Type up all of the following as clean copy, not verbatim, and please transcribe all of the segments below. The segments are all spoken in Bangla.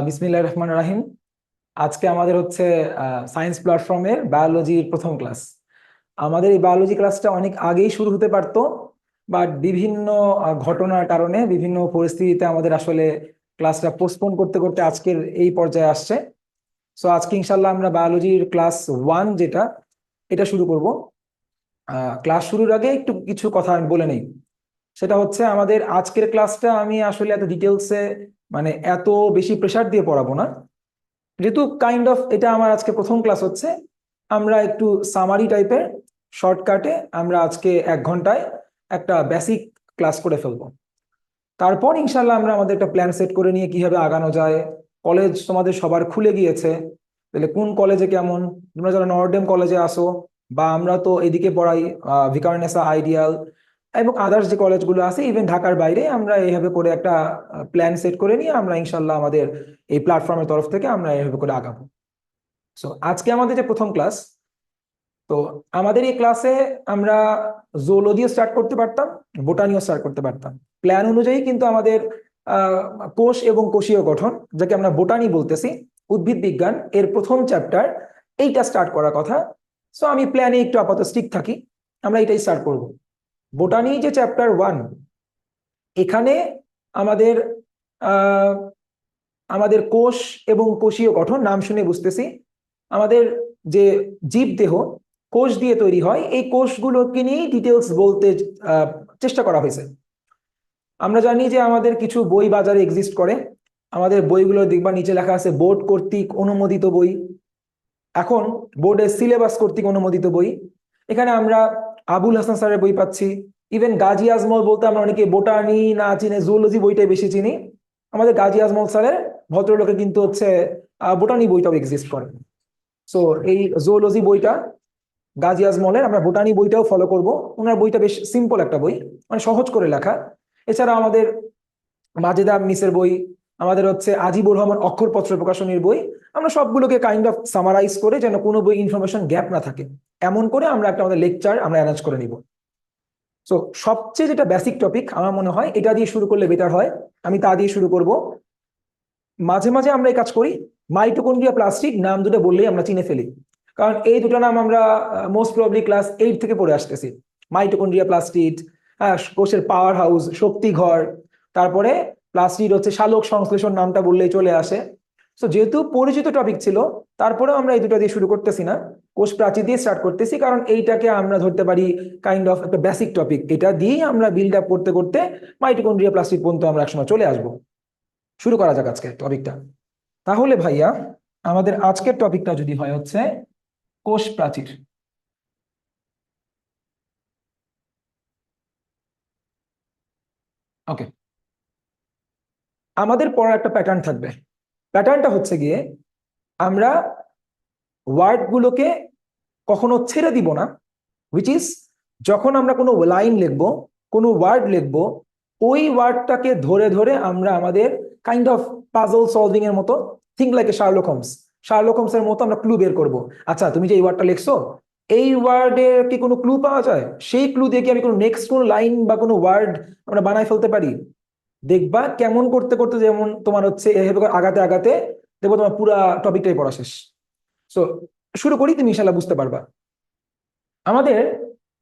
বিসমিল্লাহির রহমানির রাহিম। আজকে আমাদের হচ্ছে সায়েন্স প্ল্যাটফর্মের বায়োলজির প্রথম ক্লাস। আমাদের এই বায়োলজি ক্লাসটা অনেক আগেই শুরু হতে পারতো, বাট বিভিন্ন ঘটনার কারণে বিভিন্ন পরিস্থিতিতে আমাদের আসলে ক্লাসটা পোস্টপোন করতে করতে আজকের এই পর্যায়ে আসছে। সো আজকে ইনশাল্লাহ আমরা বায়োলজির ক্লাস 1 যেটা, এটা শুরু করব। ক্লাস শুরুর আগে একটু কিছু কথা আমি বলে নেই। সেটা হচ্ছে আমাদের আজকের ক্লাসটা আমি আসলে এত ডিটেলসে, মানে এত বেশি প্রেসার দিয়ে পড়াবো না, যেহেতু কাইন্ড অফ এটা আমার আজকে প্রথম ক্লাস হচ্ছে। আমরা একটু সামারি টাইপের শর্টকাটে আমরা আজকে 1 ঘন্টায় একটা বেসিক ক্লাস করে ফেলবো। তারপর ইনশাল্লাহ আমরা আমাদের একটা প্ল্যান সেট করে নিয়ে কিভাবে আগানো যায়। কলেজ তোমাদের সবার খুলে গিয়েছে, তাহলে কোন কলেজে কেমন, তোমরা যারা নর্ডেম কলেজে আসো বা আমরা তো এদিকে পড়াই, ভিকারুননিসা আইডিয়াল এবং আদার্স যে কলেজগুলো আছে, ইভেন ঢাকার বাইরে, আমরা এইভাবে করে একটা প্ল্যান সেট করে নিয়ে আমরা ইনশাল্লাহ আমাদের এই প্ল্যাটফর্মের তরফ থেকে আমরা এইভাবে করে আগাবো। সো আজকে আমাদের যে প্রথম ক্লাস, তো আমাদের এই ক্লাসে আমরা জুলজিও স্টার্ট করতে পারতাম, বোটানিও স্টার্ট করতে পারতাম। প্ল্যান অনুযায়ী কিন্তু আমাদের আহ, কোষ এবং কোষীয় গঠন, যাকে আমরা বোটানি বলতেছি, উদ্ভিদ বিজ্ঞান এর প্রথম চ্যাপ্টার, এইটা স্টার্ট করার কথা। সো আমি প্ল্যানে একটু আপাতত স্টিক থাকি, আমরা এটাই স্টার্ট করব। বোটানি যে চ্যাপ্টার 1, এখানে আমাদের আহ আমাদের কোষ এবং কোষীয় গঠন নাম শুনে বুঝতেছি, আমাদের যে জীব দেহ কোষ দিয়ে তৈরি হয়, এই কোষগুলোকে নিয়ে ডিটেলস বলতে আহ, চেষ্টা করা হয়েছে। আমরা জানি যে আমাদের কিছু বই বাজারে এক্সিস্ট করে, আমাদের বইগুলো দেখবা নিচে লেখা আছে বোর্ড কর্তৃক অনুমোদিত বই। এখন বোর্ডের সিলেবাস কর্তৃক অনুমোদিত বই, এখানে আমরা আবুল হাসান স্যারের বই পাচ্ছি। ইভেন গাজী আজমল বলতে আমরা অনেকে বোটানি না চিনে জুলজি বইটাই বেশি চিনি। আমাদের গাজী আজমল স্যারের, ভদ্রলোকে কিন্তু হচ্ছে বোটানি বইটাও এক্সিস্ট করে। সো এই জুলজি বইটা গাজী আজমলের, আমরা বোটানি বইটাও ফলো করব। ওনার বইটা বেশ সিম্পল একটা বই, মানে সহজ করে লেখা। এছাড়া আমাদের মাজেদা মিসের বই, আমাদের হচ্ছে আজিবুর রহমান অক্ষরপত্র প্রকাশনীর বই, আমরা সবগুলোকে কাইন্ড অফ সামারাইজ করে, যেন কোনো বই ইনফরমেশন গ্যাপ না থাকে, এমন করে আমরা একটা আমাদের লেকচার আমরা অ্যারেঞ্জ করে নিব। সো সবচেয়ে যেটা বেসিক টপিক আমার মনে হয় এটা দিয়ে শুরু করলে বেটার হয়, আমি তা দিয়ে শুরু করব। মাঝে মাঝে আমরা এই কাজ করি, মাইটোকন্ড্রিয়া প্লাস্টিড নাম দুটো বললেই আমরা চিনে ফেলি, কারণ এই দুটো নাম আমরা মোস্ট প্রবাবলি ক্লাস 8 থেকে পড়ে আসতেছি। মাইটোকন্ড্রিয়া প্লাস্টিড, হ্যাঁ, কোষের পাওয়ার হাউস, শক্তি ঘর। তারপরে প্লাস্টিড হচ্ছে সালোক সংশ্লেষণ, নামটা বললেই চলে আসে। তো যেহেতু পরিচিত টপিক ছিল, তারপরেও আমরা এই দুটো দিয়ে শুরু করতেছি না, কোষ প্রাচীর দিয়ে স্টার্ট করতেছি, কারণ এইটাকে আমরা ধরতে পারি কাইন্ড অফ একটা বেসিক টপিক। এটা দিয়েই আমরা বিল্ড আপ করতে করতে মাইটোকন্ড্রিয়া প্লাস্টিড পর্যন্ত আমরা একসময় চলে আসবো। শুরু করা যাক আজকে টপিকটা। তাহলে ভাইয়া, আমাদের আজকের টপিকটা যদি হয় হচ্ছে কোষ প্রাচীর। ওকে, আমাদের পড়ার একটা প্যাটার্ন থাকবে। প্যাটার্নটা হচ্ছে গিয়ে, আমরা ওয়ার্ড গুলোকে কখনো ছেড়ে দিব না, হুইচ ইজ, যখন আমরা কোনো লাইন লিখবো, কোনো ওয়ার্ড লিখবো, ওই ওয়ার্ডটাকে ধরে ধরে আমরা আমাদের কাইন্ড অফ পাজল সলভিং এর মতো, think like a Sherlock Holmes, Sherlock Holmes এর মতো আমরা ক্লু বের করব। আচ্ছা, তুমি যে এই ওয়ার্ডটা লিখছো, এই ওয়ার্ডের কি কোনো ক্লু পাওয়া যায়? সেই ক্লু দিয়ে কি আমি কোনো নেক্সট কোনো লাইন বা কোনো ওয়ার্ড আমরা বানাই ফেলতে পারি? দেখবা কেমন করতে করতে, যেমন তোমার হচ্ছে এভাবে করে আগাতে আগাতে দেখবো তোমার পুরা টপিকটাই পড়া শেষ। সো শুরু করি, তুমি ইনশাল্লাহ বুঝতে পারবা। আমাদের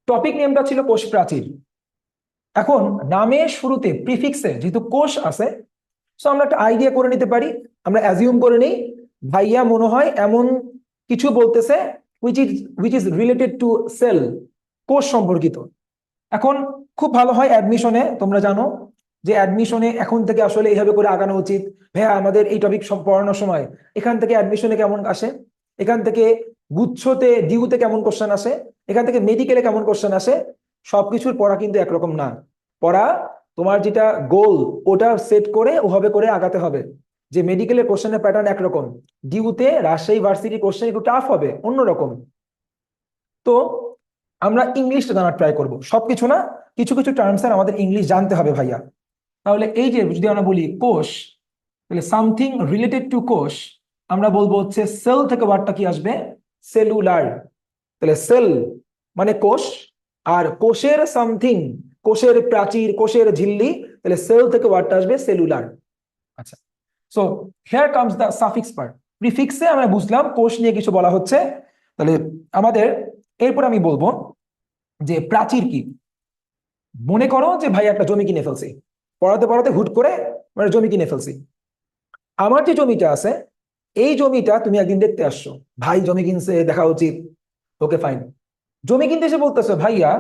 টপিক নেমটা ছিল কোষ প্রাচীর। এখন নামের শুরুতে প্রিফিক্সে যেহেতু কোষ আছে, সো আমরা একটা আইডিয়া করে নিতে পারি, আমরা অ্যাজিউম করে নিই ভাইয়া মনে হয় এমন কিছু বলতেছে which is which is related to cell, কোষ সম্পর্কিত। এখন খুব ভালো হয় অ্যাডমিশনে, তোমরা জানো যে অ্যাডমিশনে এখন থেকে আসলে এইভাবে করে আগানো উচিত। ভাইয়া আমাদের এই টপিক সব পড়ানোর সময় এখান থেকে অ্যাডমিশনে কেমন আসে, এখান থেকে গুচ্ছতে ডিউতে কেমন কোশ্চেন আসে, এখান থেকে মেডিকেলে কেমন কোশ্চেন আসে, সবকিছুর পড়া কিন্তু একরকম না। পড়া, তোমার যেটা গোল ওটা সেট করে ওভাবে করে আগাতে হবে। যে মেডিকেলের কোশ্চেনের প্যাটার্ন একরকম, ডিউতে রাজশাহী ভার্সিটি কোশ্চেন একটু টাফ হবে, অন্যরকম। তো আমরা ইংলিশটা জানার ট্রাই করব, সবকিছু না, কিছু কিছু টার্মস এর আমাদের ইংলিশ জানতে হবে ভাইয়া। তাহলে এই যে যদি আমরা বলি কোষ, তাহলে সামথিং রিলেটেড টু কোষ, আমরা বলবো হচ্ছে সেল থেকে ওয়ার্ডটা কি আসবে, সেলুলার। তাহলে সেল মানে কোষ, আর কোষের সামথিং, কোষের প্রাচীর, কোষের ঝিল্লি, তাহলে সেল থেকে ওয়ার্ডটা আসবে সেলুলার। আচ্ছা, so here comes the suffix part. প্রিফিক্সে আমরা বুঝলাম কোষ নিয়ে কিছু বলা হচ্ছে। তাহলে আমাদের এরপর আমি বলবো যে প্রাচীর কি। মনে করো যে ভাই একটা জমি কিনে ফেলছি, পড়াতে পড়াতে হুট করে মানে জমি কিনে ফেলছি। আমার যে জমিটা আছে, এই জমিটা তুমি একদিন দেখতে আসছো, ভাই জমি কিনছে দেখা উচিত, ওকে ফাইন। জমি কিনতে এসে বলতেছো ভাইয়া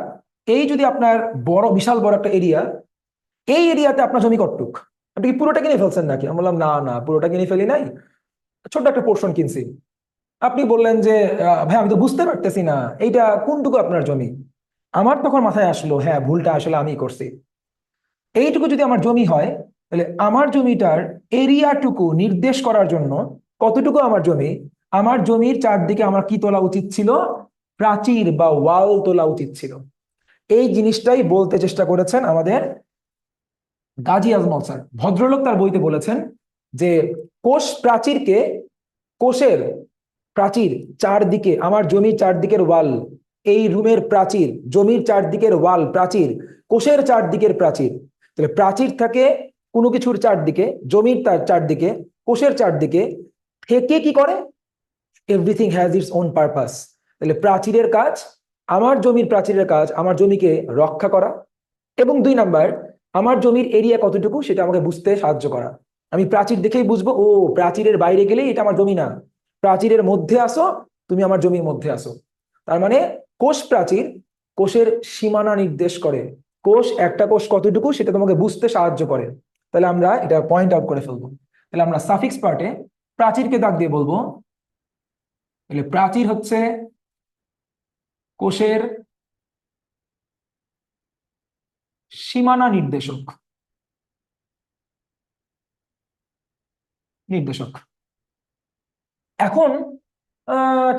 এই যদি আপনার বড় বিশাল বড় একটা এরিয়া, এই এরিয়াতে আপনার জমি কতটুক, আপনি কি পুরোটা কিনে ফেলছেন নাকি? আমি বললাম না না, পুরোটা কিনে ফেলি নাই, ছোট্ট একটা পোর্শন কিনছি। আপনি বললেন যে ভাই আমি তো বুঝতে পারতেছি না এইটা কোনটুকু আপনার জমি। আমার তখন মাথায় আসলো হ্যাঁ, ভুলটা আসলে আমি করছি। এইটুকু যদি আমার জমি হয়, তাহলে আমার জমিটার এরিয়াটুকু নির্দেশ করার জন্য কতটুকু আমার জমি, আমার জমির চারদিকে আমার কি তোলা উচিত ছিল? প্রাচীর বা ওয়াল তোলা উচিত ছিল। এই জিনিসটাই বলতে চেষ্টা করেছেন আমাদের গাজী আজমল স্যার। ভদ্রলোক তার বইতে বলেছেন যে কোষ প্রাচীরকে, কোষের প্রাচীর চারদিকে, আমার জমির চারদিকের ওয়াল, এই রুমের প্রাচীর, জমির চারদিকের ওয়াল প্রাচীর, কোষের চারদিকের প্রাচীর। তাহলে প্রাচীর থাকে কোনো কিছুর চারদিকে, জমির তার চারদিকে, কোষের চারদিকে, থেকে কি করে? Everything has its own purpose. তাহলে প্রাচীরের কাজ, আমার জমির প্রাচীরের কাজ আমার জমিকে রক্ষা করা, এবং 2 নাম্বার, আমার জমির এরিয়া কতটুকু সেটা আমাকে বুঝতে সাহায্য করা। আমি প্রাচীর দেখেই বুঝবো ও প্রাচীরের বাইরে গেলেই এটা আমার জমি না, প্রাচীরের মধ্যে আসো তুমি আমার জমির মধ্যে আসো। তার মানে কোষ প্রাচীর কোষের সীমানা নির্দেশ করে, কোষ একটা কোষ কতটুকু সেটা তোমাকে বুঝতে সাহায্য করে। তাহলে আমরা এটা পয়েন্ট আউট করে ফেলবো। তাহলে আমরা সাফিক্স পার্টে প্রাচীরকে দাগ দিয়ে বলবো, তাহলে প্রাচীর হচ্ছে কোষের সীমানা নির্দেশক, নির্দেশক। এখন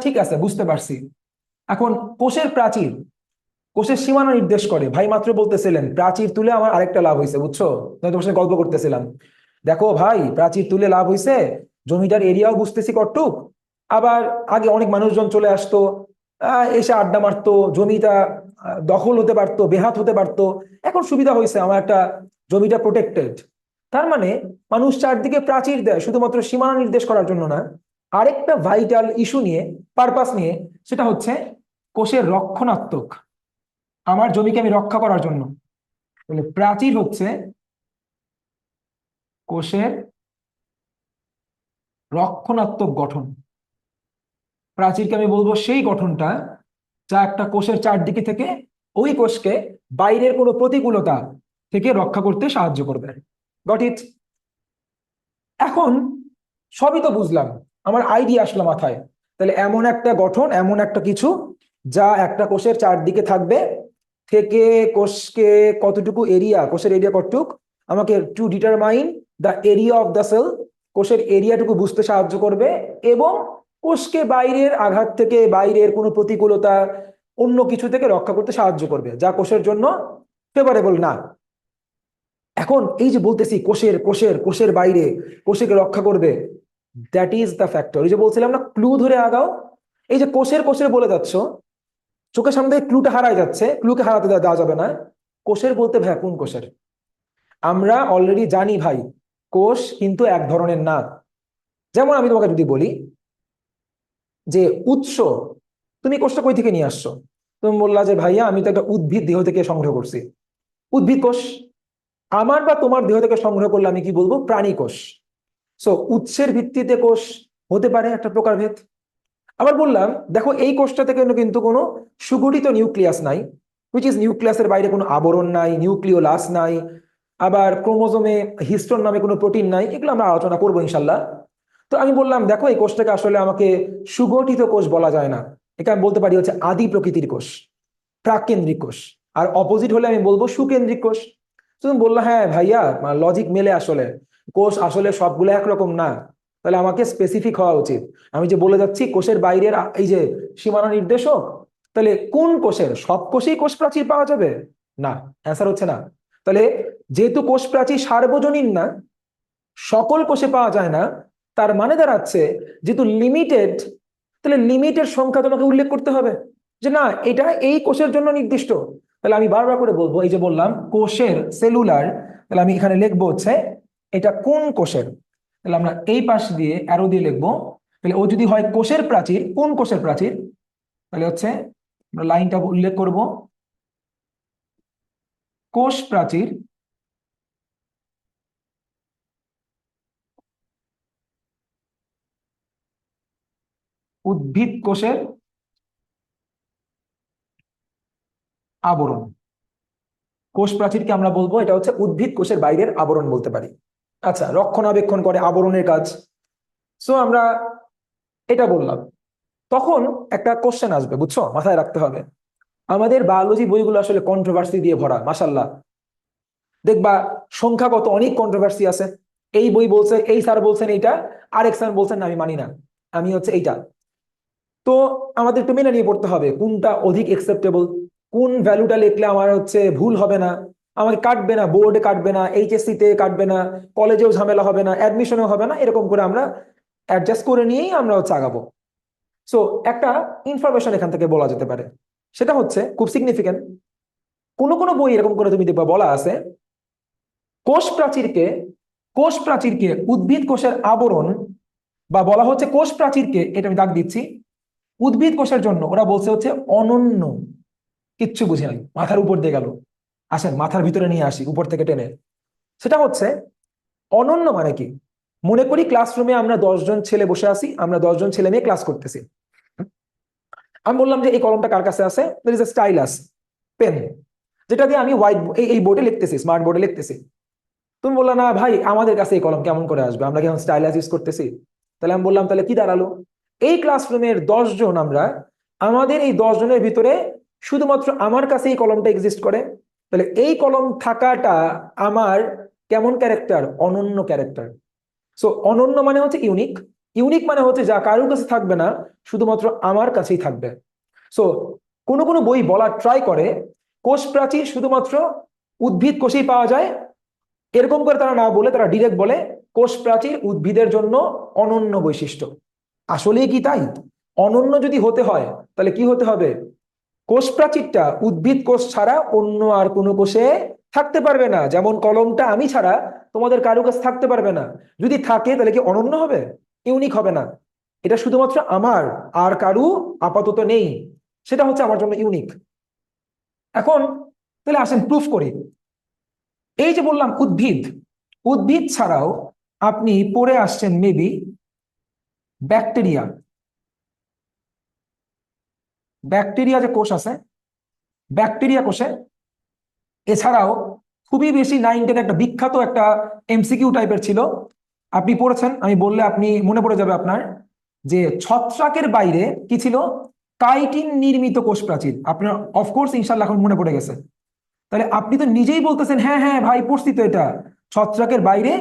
ঠিক আছে, বুঝতে পারছি। এখন কোষের প্রাচীর কোষের সীমানা নির্দেশ করে, ভাই মাত্র বলতেছিলেন প্রাচীর তুলে আমার আরেকটা লাভ হয়েছে, বুঝছো? আমি তোমার সাথে গল্প করতেছিলাম, দেখো ভাই প্রাচীর তুলে লাভ হয়েছে, জমিটার এরিয়াও বুঝতেছি কতটুক। আবার আগে অনেক মানুষজন চলে আসতো, এসে আড্ডা মারতো, জমিটা দখল হতে পারতো, বেহাত হতে পারতো। এখন সুবিধা হয়েছে, আমার একটা জমিটা প্রোটেক্টেড। তার মানে মানুষ চারদিকে প্রাচীর দেয় শুধুমাত্র সীমানা নির্দেশ করার জন্য না, আরেকটা ভাইটাল ইস্যু নিয়ে, পারপাস নিয়ে, সেটা হচ্ছে কোষের রক্ষণাত্মক, আমার জমিকে আমি রক্ষা করার জন্য। তাহলে প্রাচীর হচ্ছে কোষের রক্ষণাত্মক গঠন। প্রাচীরকে আমি বলবো সেই গঠনটা যা একটা কোষের চারদিকে থেকে ওই কোষকে বাইরের কোনো প্রতিকূলতা থেকে রক্ষা করতে সাহায্য করবে। Got it? এখন সবই তো বুঝলাম, আমার আইডিয়া আসলো মাথায়। তাহলে এমন একটা গঠন, এমন একটা কিছু যা একটা কোষের চারদিকে থাকবে, থেকে কোষকে কতটুকু এরিয়া, কোষের এরিয়া কতটুকু, আমাকে to determine the area of the cell, কোষের এরিয়াটুকু বুঝতে সাহায্য করবে, এবং কোষকে বাইরের আঘাত থেকে, বাইরের কোনো প্রতিকূলতা, অন্য কিছু থেকে রক্ষা করতে সাহায্য করবে যা কোষের জন্য ফেভারেবল না। এখন এই যে বলতেছি কোষের কোষের কোষের বাইরে, কোষকে রক্ষা করবে, দ্যাট ইজ দ্য ফ্যাক্টর। এই যে বলছিলাম না, ক্লু ধরে আগাও। এই যে কোষের কোষের বলে যাচ্ছ, চোখের সামনে থেকে ক্লুটা হারাই যাচ্ছে, ক্লুকে হারাতে দেওয়া যাবে না। কোষের বলতে ভাই কোন কোষের? আমরা অলরেডি জানি ভাই কোষ কিন্তু এক ধরনের না। যেমন আমি তোমাকে যদি বলি যে উৎস, তুমি কোষটা কই থেকে নিয়ে আসছো? তুমি বললা যে ভাইয়া আমি তো একটা উদ্ভিদ দেহ থেকে সংগ্রহ করছি, উদ্ভিদ কোষ। আমার বা তোমার দেহ থেকে সংগ্রহ করলে আমি কি বলবো? প্রাণী কোষ। সো উৎসের ভিত্তিতে কোষ হতে পারে একটা প্রকারভেদ। আবার বললাম দেখো এই কোষটা থেকে কিন্তু কোনো সুগঠিত নিউক্লিয়াস নাই, হুইচ ইজ নিউক্লিয়াসের বাইরে কোনো আবরণ নাই, নিউক্লিওলাস নাই, আবার ক্রোমোজোমে হিস্টোন নামে কোনো প্রোটিন নাই, এগুলো আমরা আলোচনা করবো ইনশাল্লাহ। তো আমি বললাম দেখো এই কোষটাকে আসলে আমাকে সুগঠিত কোষ বলা যায় না, একে আমি বলতে পারি হচ্ছে আদি প্রকৃতির কোষ, প্রাককেন্দ্রিক কোষ। আর অপোজিট হলে আমি বলবো সুকেন্দ্রিক কোষ। তুমি বললা হ্যাঁ ভাইয়া লজিক মেলে, আসলে কোষ আসলে সবগুলো একরকম না, তাহলে আমাকে স্পেসিফিক হওয়া উচিত। আমি যে বলে যাচ্ছি কোষের বাইরের এই যে সীমানা নির্দেশক, তাহলে কোন কোষের? সব কোষেই কোষ প্রাচীর পাওয়া যাবে না, অ্যান্সার হচ্ছে না। তাহলে যেহেতু কোষ প্রাচীর সার্বজনীন না, সকল কোষে পাওয়া যায় না, তার মানে দাঁড়াচ্ছে যেহেতু লিমিটেড, তাহলে লিমিটের সংখ্যা তোমাকে উল্লেখ করতে হবে যে না এটা এই কোষের জন্য নির্দিষ্ট। তাহলে আমি বারবার করে বলবো, এই যে বললাম কোষের সেলুলার, তাহলে আমি এখানে লিখবো হচ্ছে এটা কোন কোষের। তাহলে আমরা এই পাশ দিয়ে অ্যারো দিয়ে লিখবো। তাহলে ও যদি হয় কোষের প্রাচীর, কোন কোষের প্রাচীর? তাহলে হচ্ছে আমরা লাইনটা উল্লেখ করব, কোষ প্রাচীর উদ্ভিদ কোষের আবরণ। কোষ প্রাচীরকে আমরা বলবো এটা হচ্ছে উদ্ভিদ কোষের বাইরের আবরণ বলতে পারি। আচ্ছা, রক্ষণাবেক্ষণ করে, আবরণের কাজ। সো আমরা এটা বললাম। তখন একটা কোশ্চেন আসবে, বুঝছো, মাথায় রাখতে হবে। আমাদের বায়োলজি বইগুলো আসলে কন্ট্রোভার্সি দিয়ে ভরা, মাশাল্লাহ। দেখবা সংখ্যাগত অনেক কন্ট্রোভার্সি আছে। এই বই বলছে, এই স্যার বলছেন এইটা, আরেক স্যার বলছেন না, আমি মানি না, আমি হচ্ছে এইটা। তো আমাদের একটু মেনে নিয়ে পড়তে হবে কোনটা অধিক একসেপ্টেবল, কোন ভ্যালুটা লিখলে আমার হচ্ছে ভুল হবে না, আমাকে কাটবে না, বোর্ডে কাটবে না, এইচএসসি তে কাটবে না, কলেজেও ঝামেলা হবে না, অ্যাডমিশনেও হবে না, এরকম করে আমরা অ্যাডজাস্ট করে নিয়েই আমরা হচ্ছে আগাবো। সো একটা ইনফরমেশন এখান থেকে বলা যেতে পারে, সেটা হচ্ছে খুব সিগনিফিকেন্ট। কোনো কোনো বই এরকম করে তুমি দেখবা বলা আছে, কোষ প্রাচীরকে কোষ প্রাচীরকে উদ্ভিদ কোষের আবরণ, বা বলা হচ্ছে কোষ প্রাচীরকে, এটা আমি দাগ দিচ্ছি, উদ্ভিদ কোষের জন্য ওরা বলছে হচ্ছে অনন্য। কিচ্ছু বুঝি নাই, মাথার উপর দিয়ে গেল। আসেন মাথার ভিতরে নিয়ে আসি উপর থেকে টেনে। সেটা হচ্ছে অনন্য মানে কি? মনে করি ক্লাসরুমে আমরা 10 জন ছেলে বসে আছি, আমরা 10 জন ছেলে মেয়ে ক্লাস করতেছি। আমি বললাম যে এই কলমটা কার কাছে আছে? There is a stylus pen, যেটা দিয়ে আমি হোয়াইট এই বোর্ডে লিখতেছি, স্মার্ট বোর্ডে লিখতেছি। তুমি বললা না ভাই আমাদের কাছে এই কলম কেমন করে আসবে, আমরা কি এখন স্টাইলাস ইউজ করতেছি? তাহলে আমি বললাম তাহলে কি দাঁড়ালো? এই ক্লাসরুমের 10 জন আমরা, আমাদের এই 10 জনের ভিতরে শুধুমাত্র আমার কাছে এই কলমটা এক্সিস্ট করে। তাহলে এই কলম থাকাটা আমার কেমন ক্যারেক্টার? অনন্য ক্যারেক্টার। সো অনন্য মানে হচ্ছে ইউনিক। ইউনিক মানে হচ্ছে যা কারোর কাছে থাকবে না, শুধুমাত্র আমার কাছেই থাকবে। সো কোনো কোনো বই বলার ট্রাই করে কোষ প্রাচীর শুধুমাত্র উদ্ভিদ কোষেই পাওয়া যায়, এরকম করে তারা না বলে তারা ডিরেক্ট বলে কোষ প্রাচীর উদ্ভিদের জন্য অনন্য বৈশিষ্ট্য। আসলেই কি তাই? অনন্য যদি হতে হয় তাহলে কি হতে হবে? কোষ প্রাচীরটা উদ্ভিদ কোষ ছাড়া অন্য আর কোনো কোষে থাকতে পারবে না। যেমন কলমটা আমি ছাড়া তোমাদের কারো কাছে থাকতে পারবে না। যদি থাকে তাহলে কি অনন্য হবে? ইউনিক হবে না। এটা শুধুমাত্র আমার, আর কারু আপাতত নেই, সেটা হচ্ছে আমার জন্য ইউনিক। এখন তাহলে আসেন প্রুফ করি। এই যে বললাম উদ্ভিদ, উদ্ভিদ ছাড়াও আপনি পড়ে আসছেন মেবি ব্যাকটেরিয়া। ব্যাকটেরিয়া যে কোষ আছে, ব্যাকটেরিয়া কোষে এছাড়াও খুবই বেশি 9-10 একটা বিখ্যাত একটা এমসিকিউ টাইপের ছিল, আপনি পড়েছেন, আমি বললে আপনি মনে পড়ে যাবে আপনার, যে ছত্রাকের বাইরে কি ছিল? কাইটিন নির্মিত কোষ প্রাচীর। আপনার অফকোর্স ইনশাল্লাহ এখন মনে পড়ে গেছে। তাহলে আপনি তো নিজেই বলতেছেন হ্যাঁ হ্যাঁ ভাই পড়ছি তো এটা, ছত্রাকের বাইরে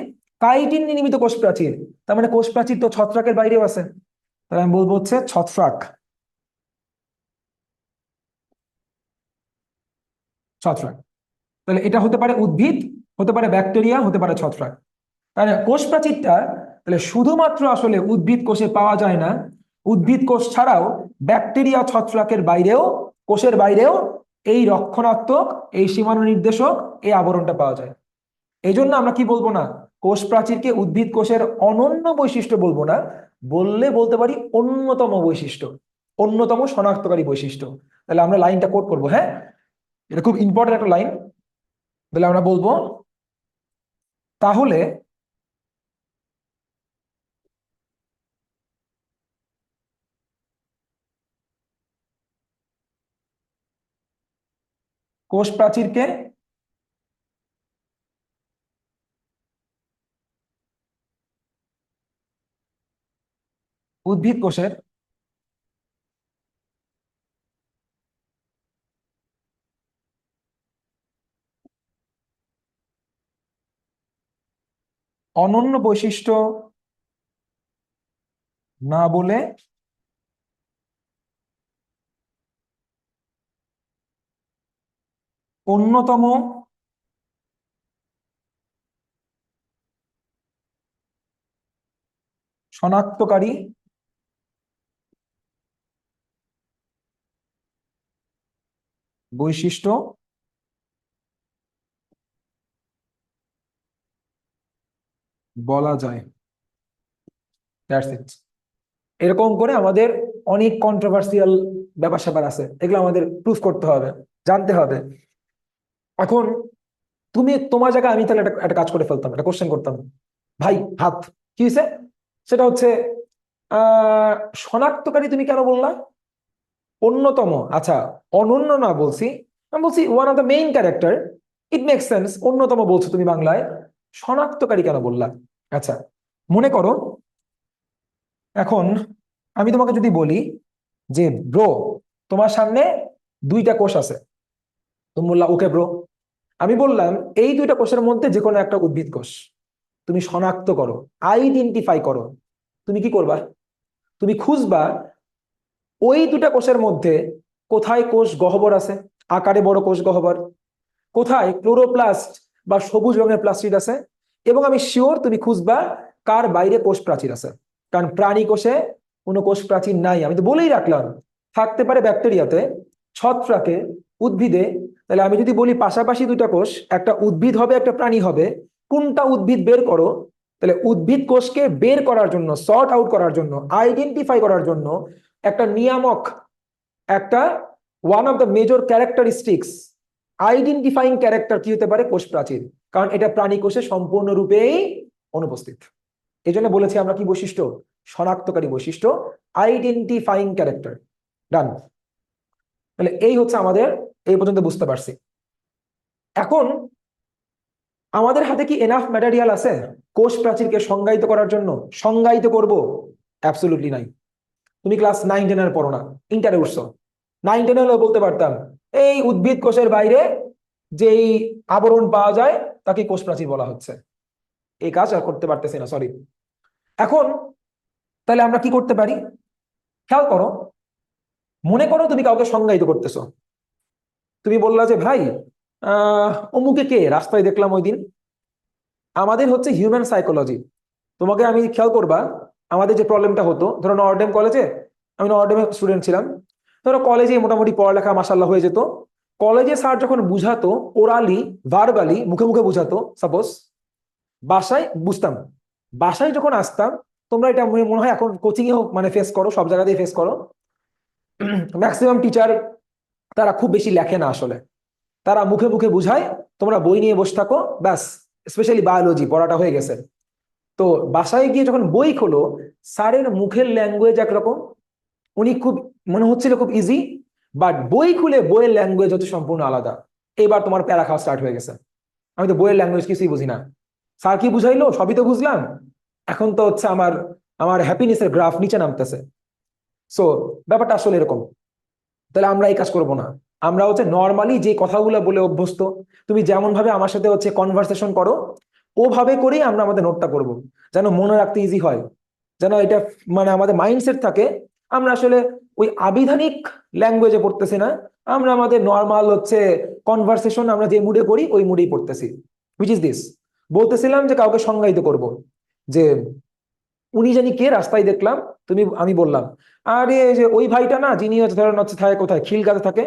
কাইটিন নির্মিত কোষ প্রাচীর, তার মানে কোষ প্রাচীর তো ছত্রাকের বাইরেও আছে। তাহলে আমি বলবো হচ্ছে ছত্রাক। ছত্রাক। তাহলে এটা হতে পারে উদ্ভিদ, হতে পারে ব্যাকটেরিয়া, হতে পারে ছত্রাক। তাহলে কোষ প্রাচীরটা তাহলে শুধুমাত্র আসলে উদ্ভিদ কোষে পাওয়া যায় না, উদ্ভিদ কোষ ছাড়াও ব্যাকটেরিয়া ছত্রাকের বাইরেও, কোষের বাইরেও এই রক্ষণাত্মক, এই সীমানা নির্দেশক, এই আবরণটা পাওয়া যায়। এই জন্য আমরা কি বলবো না, কোষ প্রাচীরকে উদ্ভিদ কোষের অনন্য বৈশিষ্ট্য বলবো না, বললে বলতে পারি অন্যতম বৈশিষ্ট্য, অন্যতম শনাক্তকারী বৈশিষ্ট্য। তাহলে আমরা লাইনটা কোট করবো, হ্যাঁ, এটা খুব ইম্পর্টেন্ট একটা লাইন। তাহলে আমরা বলবো তাহলে কোষ প্রাচীরকে উদ্ভিদ কোষের অনন্য বৈশিষ্ট্য না বলে অন্যতম শনাক্তকারী বৈশিষ্ট্য বলা যায়। That's it. এরকম করে আমাদের অনেক কন্ট্রোভার্সিয়াল ব্যাপার স্যাপার আছে, এগুলো আমাদের প্রুফ করতে হবে, জানতে হবে। এখন তোমার জায়গায় আমি তাহলে একটা কাজ করে ফেলতাম, একটা কোশ্চেন করতাম, ভাই হাত কি হয়েছে, সেটা হচ্ছে আহ শনাক্তকারী তুমি কেন বললা? অন্যতম, আচ্ছা অনন্য না বলছি, আমি বলছি one of the main character, it make sense. অন্যতম বলছো তুমি বাংলায়, শনাক্তকারী কেন বললা? আচ্ছা, মনে করো এখন আমি তোমাকে যদি বলি যে ব্রো, তোমার সামনে দুইটা কোষ আছে, তুমি বললা ওকে ব্রো। আমি বললাম এই দুইটা কোষের মধ্যে যে কোনো একটা উদ্ভিদ কোষ তুমি শনাক্ত করো, আইডেন্টিফাই করো। তুমি কি করবা? তুমি খুঁজবা ওই দুটা কোষের মধ্যে কোথায় কোষ গহ্বর আছে, আকারে বড় কোষ গহ্বর, কোথায় ক্লোরোপ্লাস্ট বা সবুজ রঙের প্লাস্টিড আছে, এবং আমি শিওর তুমি খুঁজবা কার বাইরে কোষ প্রাচীর আছে। কারণ প্রাণী কোষে কোনো কোষ প্রাচীর নাই, আমি তো বলেই রাখলাম। থাকতে পারে ব্যাকটেরিয়াতে, ছত্রাকে, উদ্ভিদে। তাহলে আমি যদি বলি পাশাপাশি দুইটা কোষ, একটা উদ্ভিদ হবে একটা প্রাণী হবে, কোনটা উদ্ভিদ বের করো। তাহলে উদ্ভিদ কোষকে বের করার জন্য, সর্ট আউট করার জন্য, আইডেন্টিফাই করার জন্য একটা নিয়ামক, একটা one of the major characteristics, identifying character কি হতে পারে? কোষ প্রাচীর। কারণ এটা প্রাণী কোষে সম্পূর্ণরূপেই অনুপস্থিত। এই জন্য বলেছি আমরা কি বৈশিষ্ট্য? শনাক্তকারী বৈশিষ্ট্য, আইডেন্টিফাইং ক্যারেক্টার। ডান। তাহলে এই হচ্ছে আমাদের, এই পর্যন্ত বুঝতে পারছি। এখন আমাদের হাতে কি এনাফ ম্যাটেরিয়াল আছে কোষ প্রাচীরকে সংজ্ঞায়িত করার জন্য? সংজ্ঞায়িত করব? অ্যাবসলিউটলি নাই। তুমি ক্লাস 9-10 পড়ো না, ইন্টারে উঠছো, 9-10 হলেও বলতে পারতাম এই উদ্ভিদ কোষের বাইরে যেই আবরণ পাওয়া যায় তাকে কোষ প্রাচীর বলা হচ্ছে। এই কাজ আর করতে পারতেছি না, সরি। এখন তাহলে আমরা কি করতে পারি? খেয়াল করো, মনে করো তুমি কাউকে সংজ্ঞায়িত করতেছো। তুমি বললা যে ভাই অমুকে কে, রাস্তায় দেখলাম ওই দিন। আমাদের হচ্ছে হিউম্যান সাইকোলজি। তোমাকে আমি খেয়াল করবা, আমাদের যে প্রবলেমটা হতো, ধরো নর্ডেম কলেজে, আমি নর্ডেমের স্টুডেন্ট ছিলাম, ধরো কলেজে মোটামুটি পড়ালেখা মাশাআল্লাহ হয়ে যেত। কলেজে স্যার যখন বুঝাতো ওরালি, ভার্বালি, মুখে মুখে বুঝাতো সাপোজ, বাসায় বুঝতাম। বাসায় যখন আসতাম, তোমরা এটা মনে হয় এখন কোচিং এও মানে ফেস করো, সব জায়গাতেই ফেস করো, ম্যাক্সিমাম টিচার তারা খুব বেশি লেখে না আসলে, তারা মুখে মুখে বুঝায়, তোমরা বই নিয়ে বসে থাকো, ব্যাস। স্পেশালি বায়োলজি পড়াটা হয়ে গেছে। তো বাসায় গিয়ে যখন বই খোলো, স্যারের মুখের ল্যাঙ্গুয়েজ একরকম, উনি খুব মনে হচ্ছিল খুব ইজি, বাট বই খুলে বইয়ের ল্যাঙ্গুয়েজ হচ্ছে সম্পূর্ণ আলাদা। এবার তোমার প্যারা খাওয়া স্টার্ট হয়ে গেছে, আমি তো বইয়ের ল্যাঙ্গুয়েজ কিছুই বুঝি না, স্যার কি বুঝাইলো সবই তো বুঝলাম, এখন তো হচ্ছে আমার আমার হ্যাপিনেসের গ্রাফ নিচে নামতেছে। সো ব্যাপারটা আসলে এরকম। তাহলে আমরা এই কাজ করব না, আমরা হচ্ছে নর্মালি যে কথাগুলো বলে অভ্যস্ত, তুমি যেমন ভাবে আমার সাথে হচ্ছে কনভারসেশন করো, ওভাবে করেই আমরা আমাদের নোটটা করব, যেন মনে রাখতে ইজি হয়, যেন এটা মানে আমাদের মাইন্ডসেট থাকে। আমরা আসলে ওই আবিধানিক ল্যাঙ্গুয়েজে পড়তেছি না, আমরা আমাদের নর্মাল হচ্ছে কনভারসেশন আমরা যে মুডে করি ওই মুডেই পড়তেছি। হুইচ ইজ দিস, বলতেছিলাম যে কাউকে সংজ্ঞায়িত করব, যে উনি জানি কে, রাস্তায় দেখলাম, আমি বললাম আরে এই যে ওই ভাইটা না, যিনি হচ্ছে ধরেন হচ্ছে থাকে কোথায়, খিলগাঁওতে থাকে।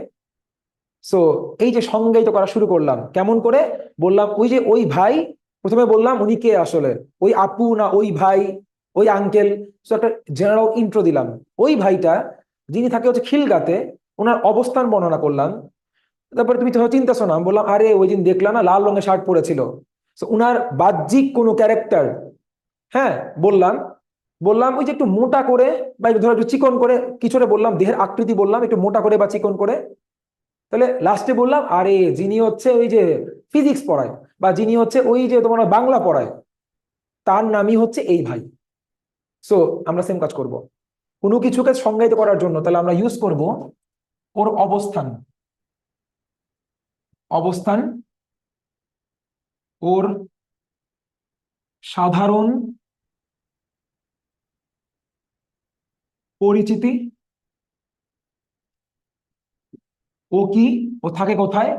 সো এই যে সংজ্ঞায়িত করা শুরু করলাম, কেমন করে বললাম, ওই যে ওই ভাই, প্রথমে বললাম উনি কে আসলে, ওই আপু না ওই ভাই, ওই আঙ্কেল। সো একটা জেনারেল ইন্ট্রো দিলাম। ওই ভাইটা যিনি থাকে হচ্ছে খিলগাঁতে, ওনার অবস্থান বর্ণনা করলাম। তারপরে তুমি তো চিন্তাছো না, আমি বললাম আরে ওই দিন দেখলাম না লাল রঙের শার্ট পরেছিল। সো উনার বাহ্যিক কোনো ক্যারেক্টার, হ্যাঁ বললাম। বললাম ওই যে একটু মোটা করে বা ধরো একটু চিকন করে, কিছুটা বললাম দেহের আকৃতি, বললাম একটু মোটা করে বা চিকন করে। তাহলে লাস্টে বললাম আরে যিনি হচ্ছে ওই যে ফিজিক্স পড়ায়, বা যিনি হচ্ছে ওই যে তোমার বাংলা পড়ায়, তার নামই হচ্ছে এই ভাই। সো আমরা সেম কাজ করব, কোনো কিছুকে সংজ্ঞায়িত করার জন্য তাহলে আমরা ইউজ করব ওর অবস্থান, অবস্থান, ওর সাধারণ পরিচিতি, ও কি, ও থাকে কোথায়।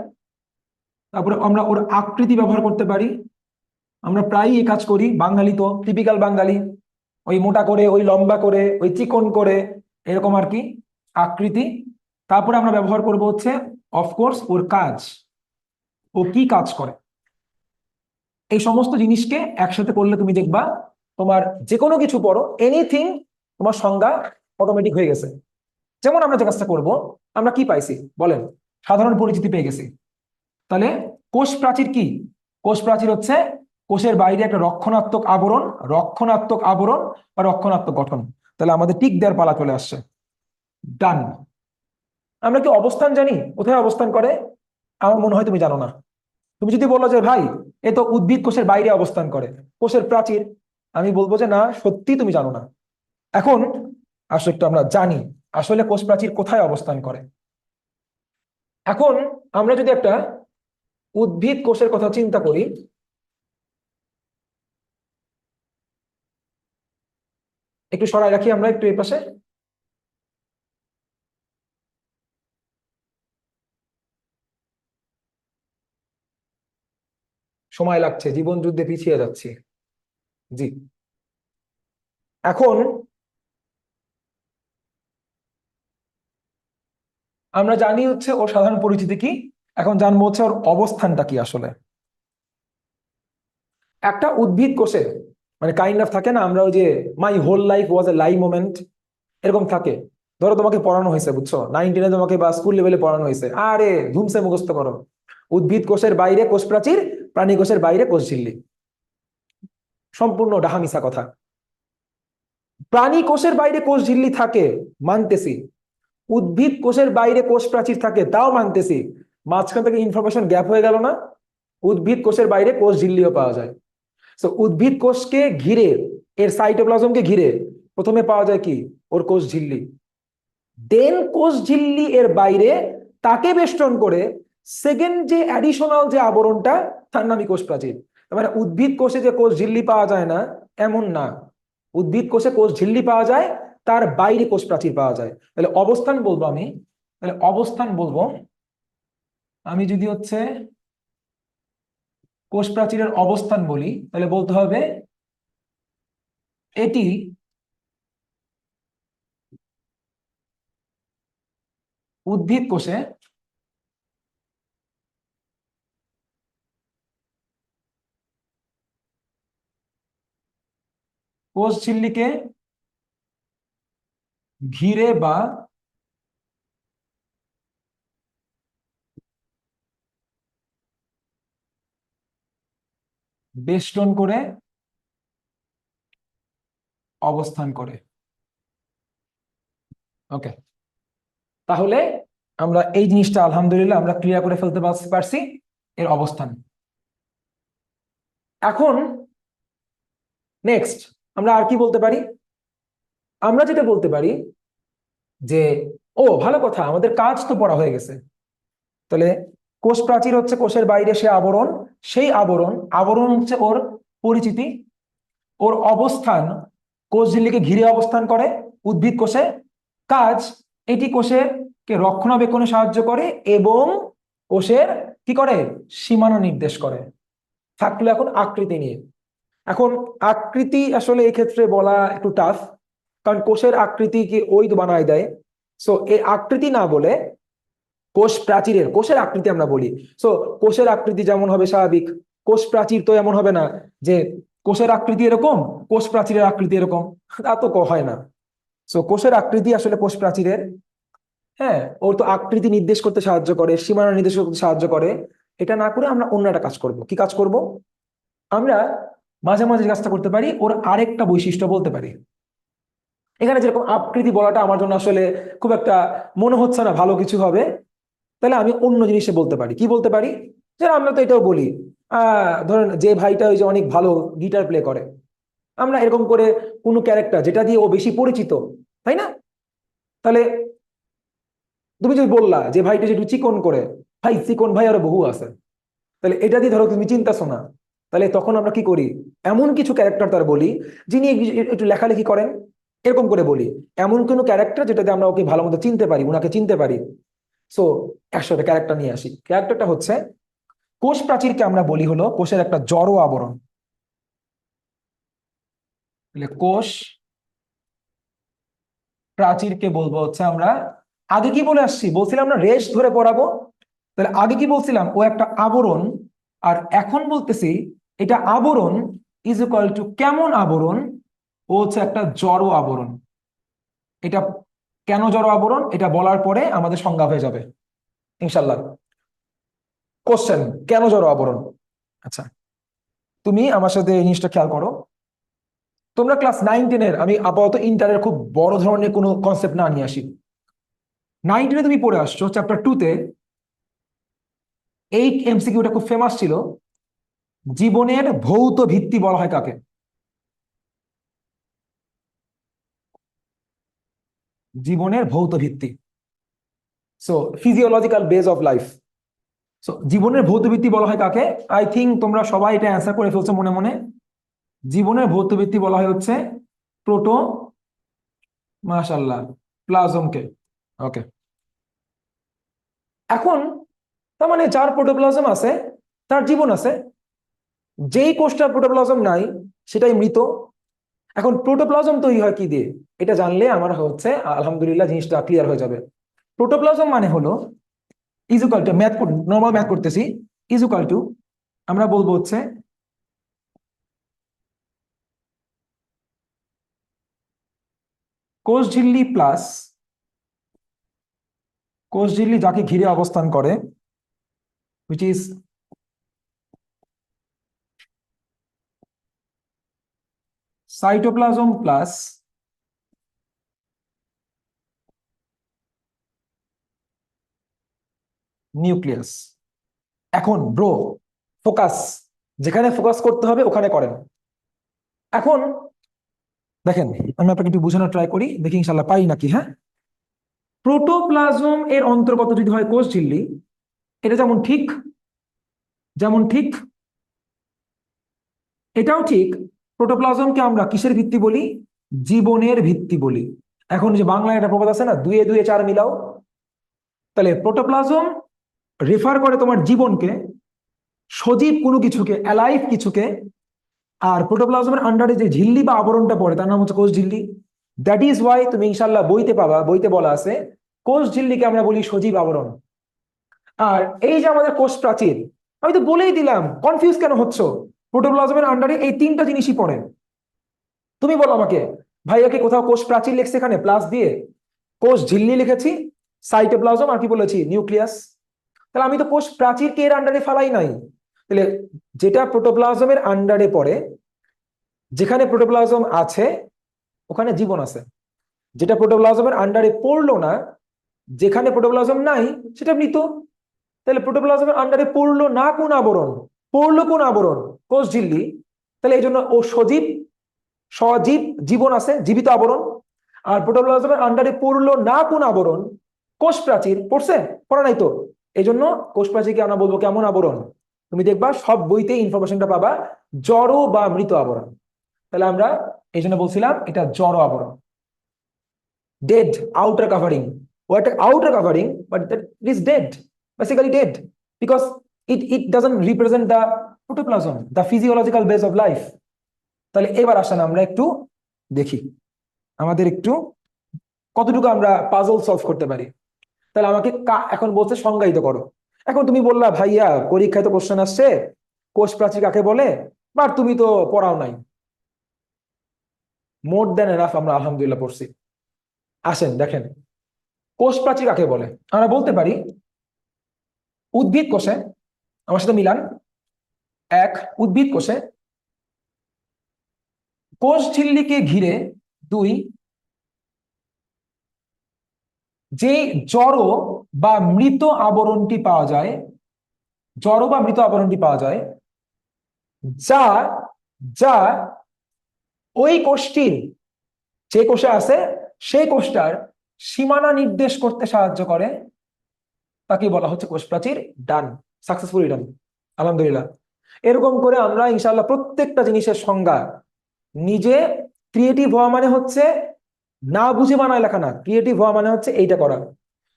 তারপরে আমরা ওর আকৃতি ব্যবহার করতে পারি, আমরা প্রায়ই এই কাজ করি, বাঙালি তো টিপিক্যাল বাঙালি, ওই মোটা করে, ওই লম্বা করে, ওই চিকন করে, এরকম আর কি আকৃতি। তারপরে আমরা ব্যবহার করব হচ্ছে অফকোর্স ওর কাজ, ও কি কাজ করে। এই সমস্ত জিনিসকে একসাথে করলে তুমি দেখবা তোমার যে কোনো কিছু পড়ো, এনিথিং তোমার সংজ্ঞা অটোমেটিক হয়ে গেছে। যেমন আমরা যে কাজটা করবো, আমরা কি পাইছি বলেন, সাধারণ পরিচিতি পেয়ে গেছি। তাহলে কোষ প্রাচীর কি? কোষ প্রাচীর হচ্ছে কোষের বাইরে একটা রক্ষণাত্মক আবরণ, রক্ষণাত্মক আবরণ বা রক্ষণাত্মক গঠন। তাহলে আমাদের টিক দেওয়ার পালা চলে আসছে। ডান। আমরা কি অবস্থান জানি, কোথায় অবস্থান করে? আমার মনে হয় তুমি জানো না। তুমি যদি বলো যে ভাই এ তো উদ্ভিদ কোষের বাইরে অবস্থান করে, কোষের প্রাচীর, আমি বলবো যে না, সত্যি তুমি জানো না। এখন আসলে একটু আমরা জানি আসলে কোষ প্রাচীর কোথায় অবস্থান করে। এখন আমরা যদি একটা উদ্ভিদ কোষের কথা চিন্তা করি, একটু সরাই রাখি আমরা একটু এই পাশে। সময় লাগছে, জীবন যুদ্ধে পিছিয়ে যাচ্ছি। জি। এখন আমরা জানি হচ্ছে ওর সাধারণ পরিচিতি কি, এখন জানবো হচ্ছে ওর অবস্থানটা কি আসলে। একটা উদ্ভিদ কোষে মানে কাইন্ড অফ থাকে না, আমরা ওই যে my whole life was a live moment, এরকম থাকে। ধরো তোমাকে পড়ানো হয়েছে, বুঝছো, 9-10 তোমাকে বা স্কুল লেভেলে পড়ানো হয়েছে, আরে ধুমসে মুখস্থ করো, উদ্ভিদ কোষের বাইরে কোষ প্রাচীর, প্রাণী কোষের বাইরে কোষ ঝিল্লি। সম্পূর্ণ ডাহা কথা। প্রাণী কোষের বাইরে কোষ ঝিল্লি থাকে, মানতেছি। উদ্ভিদ কোষের বাইরে কোষ প্রাচীর থাকে, তাও মানতেছি। মাঝখান থেকে ইনফরমেশন গ্যাপ হয়ে গেল না? উদ্ভিদ কোষের বাইরে কোষ ঝিল্লিও পাওয়া যায়। তো উদ্ভিদ কোষকে ঘিরে, এর সাইটোপ্লাজমকে ঘিরে প্রথমে পাওয়া যায় কি, ওর কোষ ঝিল্লি। দেন কোষ ঝিল্লি এর বাইরে তাকে বেষ্টন করে সেকেন্ড যে অ্যাডিশনাল যে আবরণটা, তার নামই কোষ প্রাচীর। মানে উদ্ভিদ কোষে যে কোষ ঝিল্লি পাওয়া যায় না এমন না, উদ্ভিদ কোষে কোষ ঝিল্লি পাওয়া যায়, তার বাইরে কোষ প্রাচীর পাওয়া যায়। তাহলে অবস্থান বলবো আমি, তাহলে অবস্থান বলবো আমি যদি হচ্ছে কোষ প্রাচীরের অবস্থান বলি, তাহলে বলতে হবে এটি উদ্ভিদ কোষে কোষ ঝিল্লিকে ঘিরে বা বেষ্টন করে অবস্থান করে। ওকে, তাহলে আমরা এই জিনিসটা আলহামদুলিল্লাহ আমরা ক্লিয়ার করে ফেলতে পারছি, এর অবস্থান। এখন নেক্সট আমরা আর কি বলতে পারি? আমরা যেটা বলতে পারি যে, ও ভালো কথা, আমাদের কাজ তো পড়া হয়ে গেছে। তাহলে কোষ প্রাচীর হচ্ছে কোষের বাইরে সে আবরণ, সেই আবরণ, আবরণ হচ্ছে ওর পরিচিতি, ওর অবস্থান কোষ ঝিল্লিকে ঘিরে অবস্থান করে উদ্ভিদ কোষে। কাজ, এটি কোষের কে রক্ষণাবেক্ষণে সাহায্য করে এবং কোষের কি করে, সীমানা নির্দেশ করে। থাকলো এখন আকৃতি নিয়ে। এখন আকৃতি আসলে এই ক্ষেত্রে বলা একটু টাফ, কারণ কোষের আকৃতি কি ওই তো বানায় দেয়। সো এই আকৃতি না বলে কোষ প্রাচীরের, কোষের আকৃতি আমরা বলি। সো কোষের আকৃতি যেমন হবে স্বাভাবিক, কোষ প্রাচীর তো এমন হবে না যে কোষের আকৃতি এরকম, কোষ প্রাচীরের আকৃতি এরকম, তা তো হয় না। সো কোষের আকৃতি আসলে কোষ প্রাচীরের, হ্যাঁ, ওর তো আকৃতি নির্দেশ করতে সাহায্য করে, সীমানা নির্দেশ করতে সাহায্য করে। এটা না করে আমরা অন্য একটা কাজ করব। কি কাজ করব? আমরা মাঝে মাঝে কাজটা করতে পারি, ওর আরেকটা বৈশিষ্ট্য বলতে পারি। এখানে যেরকম আকৃতি বলাটা আমার জন্য আসলে খুব একটা মনে হচ্ছে না ভালো কিছু হবে, তাহলে আমি অন্য জিনিসে বলতে পারি। কি বলতে পারি? যে আমরা তো এটাও বলি, ধরেন যে ভাইটা ওই যে অনেক ভালো গিটার প্লে করে, আমরা এরকম করে কোনো ক্যারেক্টার যেটা দিয়ে ও বেশি পরিচিত, তাই না? তাহলে তুমি যদি বললা যে ভাইটা যেটু চিকন করে, ভাই চিকন ভাই আরো বহু আছে, তাহলে এটা দিয়ে ধরো তুমি চিন্তাছো না, তাহলে তখন আমরা কি করি, এমন কিছু ক্যারেক্টার তার বলি যিনি একটু লেখালেখি করেন, এরকম করে বলি এমন কোনো ক্যারেক্টার যেটাতে আমরা ওকে ভালো মতো চিনতে পারি, ওনাকে চিনতে পারি। সো একসাথে ক্যারেক্টার নিয়ে আসি। ক্যারেক্টারটা হচ্ছে, কোষ প্রাচীরকে আমরা বলি হলো কোষের একটা জড় আবরণ। তাহলে কোষ প্রাচীরকে বলবো হচ্ছে আমরা, আগে কি বলে আসছি, বলছিলাম না রেশ ধরে পড়াবো। তাহলে আগে কি বলছিলাম, ও একটা আবরণ। আর এখন বলতেছি এটা আবরণ ইজ ইকুয়াল টু কেমন আবরণ? ও হচ্ছে একটা জড় আবরণ। এটা কেন জড় আবরণ এটা বলার পরে আমাদের সংজ্ঞা হয়ে যাবে ইনশাল্লাহ। কোশ্চেন, কেন জড় আবরণ? আচ্ছা, তুমি আমার সাথে এই জিনিসটা খেয়াল করো। তোমরা ক্লাস 9-10-এর, আমি আপাতত ইন্টারের খুব বড় ধরনের কোনো কনসেপ্ট না নিয়ে আসি, 9-10-এ তুমি পড়ে আসছো চ্যাপ্টার 2-তে। এই এমসিকিউটা খুব ফেমাস ছিল, জীবনের ভৌত ভিত্তি বলা হয় কাকে? জীবনের ভৌত ভিত্তি, so physiological base of life. So জীবনের ভৌত ভিত্তি বলা হয় কাকে? আই থিঙ্ক তোমরা সবাই এটা অ্যান্সার করে ফেলছো মনে মনে। জীবনের ভৌত ভিত্তি বলা হয় হচ্ছে প্রোটো, মাশাআল্লাহ, প্লাজমকে। ওকে, এখন তার মানে যার প্রোটোপ্লাজম আছে তার জীবন আছে, যেই কোষটার প্রোটোপ্লাজম নাই সেটাই মৃত। এখন প্রোটোপ্লাজম তৈরি হয় কি দিয়ে, এটা জানলে আমার হচ্ছে আলহামদুলিল্লাহ জিনিসটা ক্লিয়ার হয়ে যাবে। প্রোটোপ্লাজম মানে হলো equal to, math normal math করতেছি, ইজুকাল টু আমরা বলবো হচ্ছে কোষঝিল্লি প্লাস কোষঝিল্লি যাকে ঘিরে অবস্থান করে, which is cytoplasm plus nucleus. এখন ব্রো, ফোকাস, যেখানে ফোকাস করতে হবে ওখানে করেন। এখন দেখেন, আমি আপনাকে একটু বোঝানোর ট্রাই করি, দেখি ইনশাল্লাহ পারি নাকি। হ্যাঁ, প্রোটোপ্লাজম এর অন্তর্গত যদি হয় কোষঝিল্লি, এটা যেমন ঠিক, যেমন ঠিক এটাও ঠিক। প্রোটোপ্লাজমকে আমরা কিসের ভিত্তি বলি? জীবনের ভিত্তি বলি। এখন যে বাংলায় একটা প্রবাদ আছে না, 2 2 4 মিলাও, তাহলে প্রোটোপ্লাজম রেফার করে তোমার জীবনকে, সজীব কোনো কিছুকে, অ্যালাইভ কিছুকে। আর প্রোটোপ্লাজমের আন্ডারে যে ঝিল্লি বা আবরণটা পড়ে তার নাম হচ্ছে কোষ ঝিল্লি। দ্যাট ইজ ওয়াই তুমি ইনশাল্লাহ বইতে পাবা, বইতে বলা আছে কোষ ঝিল্লিকে আমরা বলি সজীব আবরণ। আর এই যে আমাদের কোষ প্রাচীর, আমি তো বলেই দিলাম, কনফিউজ কেন হচ্ছ? প্রোটোপ্লাজমের আন্ডারে এই তিনটা জিনিসই পড়ে। তুমি বলো আমাকে, ভাইয়া কি কোথাও কোষ প্রাচীর লিখছে এখানে প্লাস দিয়ে? কোষ ঝিল্লি লিখেছি, সাইটোপ্লাজম, আর কি বলেছি, নিউক্লিয়াস। তাহলে আমি তো কোষ প্রাচীরকে এর আন্ডারে ফালাই নাই। তাহলে যেটা প্রোটোপ্লাজমের আন্ডারে পড়ে, যেখানে প্রোটোপ্লাজম আছে ওখানে জীবন আছে। যেটা প্রোটোপ্লাজমের আন্ডারে পড়লো না, যেখানে প্রোটোপ্লাজম নাই সেটা মৃত। তাহলে প্রোটোপ্লাজমের আন্ডারে পড়লো না কোন আবরণ? পড়লো কোন আবরণ? কোষ ঝিল্লি। তাহলে এই জন্য ও সজীব, সজীব, জীবন আছে, জীবিত আবরণ। আর প্রোটোপ্লাজমের আন্ডারে পড়লো না কোন আবরণ? কোষ প্রাচীর। পড়ছে? পড়া নাই তো। এই জন্য কোষ প্রাচীরকে আমরা বলবো কেমন আবরণ? তুমি দেখবা সব বইতে ইনফরমেশনটা পাবা, জড় বা মৃত আবরণ। তাহলে আমরা এই জন্য বলছিলাম এটা জড় আবরণ, dead outer covering. What outer covering, but that it is dead, basically dead, because it doesn't represent the protoplasm, the physiological base of life. তাহলে এবার আসেন আমরা একটু দেখি আমাদের একটু কতটুকু আমরা পাজল সলভ করতে পারি। তাহলে আমাকে এখন বলছে সংজ্ঞায়িত করো। এখন তুমি বললা ভাইয়া পরীক্ষায় তো কোশ্চেন আসছে কোষ প্রাচীর কাকে বলে, বাট তুমি তো পড়াও নাই। মোর দেন এনাফ আমরা আলহামদুলিল্লাহ পড়ছি। আসেন দেখেন, কোষ প্রাচীর কাকে বলে। আমরা বলতে পারি উদ্ভিদ কোষে, আমার সাথে মিলান, এক, উদ্ভিদ কোষে কোষ ঝিল্লিকে ঘিরে, দুই, যে জড় বা মৃত আবরণটি পাওয়া যায়, জড় বা মৃত আবরণটি পাওয়া যায়, যা যা ওই কোষটির, যে কোষে আছে সেই কোষটার সীমানা নির্দেশ করতে সাহায্য করে, তাকে বলা হচ্ছে কোষ প্রাচীর। ডান, সাকসেসফুলি ডান, আলহামদুলিল্লাহ। এরকম করে আমরা ইনশাআল্লাহ প্রত্যেকটা জিনিসের সংজ্ঞা নিজে, ক্রিয়েটিভ হওয়া মানে হচ্ছে না বুঝে বানায় লেখা না, ক্রিয়েটিভ হওয়া মানে হচ্ছে এইটা করা।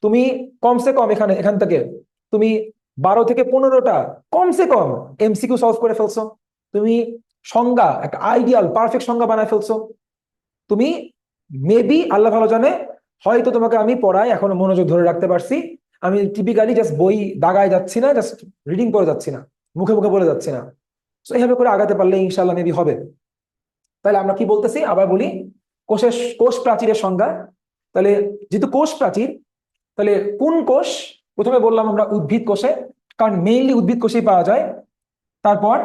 তুমি কমসে কম এখান থেকে তুমি 12 থেকে 15টা কমসে কম এমসিকিউ সলভ করে ফেলছো। তুমি সংজ্ঞা, একটা আইডিয়াল পারফেক্ট সংজ্ঞা বানায় ফেলছো। তুমি মেবি, আল্লাহ ভালো জানে, হয়তো তোমাকে আমি পড়ায় এখনো মনোযোগ ধরে রাখতে পারছি। আমি টিপিক্যালি জাস্ট বই দাগায় যাচ্ছি না, জাস্ট রিডিং করে যাচ্ছি না, মুখে মুখে বলে যাচ্ছি না। তো এইভাবে করে আগাতে পারলে ইনশাল্লাহ মেবি হবে। তাহলে আমরা কি বলতেছি আবার বলি, কোষের কোষ প্রাচীরের সংজ্ঞা। তাহলে যেহেতু কোষ প্রাচীর, তাহলে কোন কোষ? প্রথমে বললাম আমরা উদ্ভিদ কোষে, কারণ মেইনলি উদ্ভিদ কোষেই পাওয়া যায়। তারপর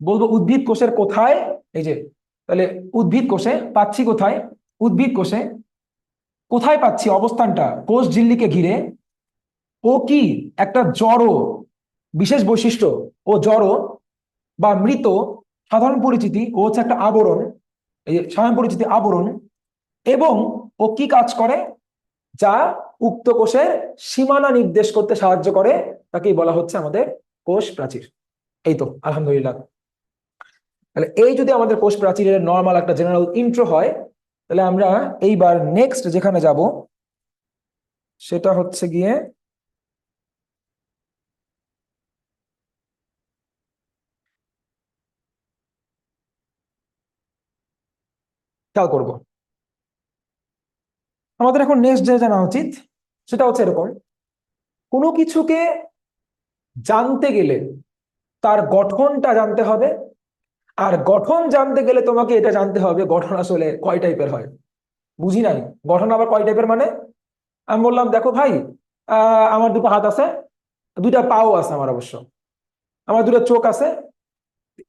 বলবো উদ্ভিদ কোষের কোথায়, এই যে তাহলে উদ্ভিদ কোষে পাচ্ছি কোথায়, উদ্ভিদ কোষে কোথায় পাচ্ছি অবস্থানটা কোষ ঝিল্লিকে ঘিরে। ও কি একটা জড়, বিশেষ বৈশিষ্ট্য, ও জড় বা মৃত। সাধারণ পরিচিতি ও হচ্ছে একটা আবরণ, এই যে সাধারণ পরিচিতি আবরণ। এবং ও কি কাজ করে, যা উক্ত কোষের সীমানা নির্দেশ করতে সাহায্য করে, তাকেই বলা হচ্ছে আমাদের কোষ প্রাচীর। এই তো আলহামদুলিল্লাহ। তাহলে এই যদি আমাদের কোষ প্রাচীরের নর্মাল একটা জেনারেল ইন্ট্রো হয়, তাহলে আমরা এইবার নেক্সট যেখানে যাব সেটা হচ্ছে গিয়ে খেয়াল করব। আমাদের এখন নেক্সট যে জানা উচিত সেটা হচ্ছে এরকম, কোনো কিছুকে জানতে গেলে তার গঠনটা জানতে হবে। আর গঠন জানতে গেলে তোমাকে এটা জানতে হবে গঠন আসলে কয় টাইপের হয়। বুঝি নাই, গঠন আবার কয় টাইপের মানে? আমি বললাম দেখো ভাই, আমার দুটো হাত আছে, দুইটা পাও আছে আমার, অবশ্য আমার দুটো চোখ আছে,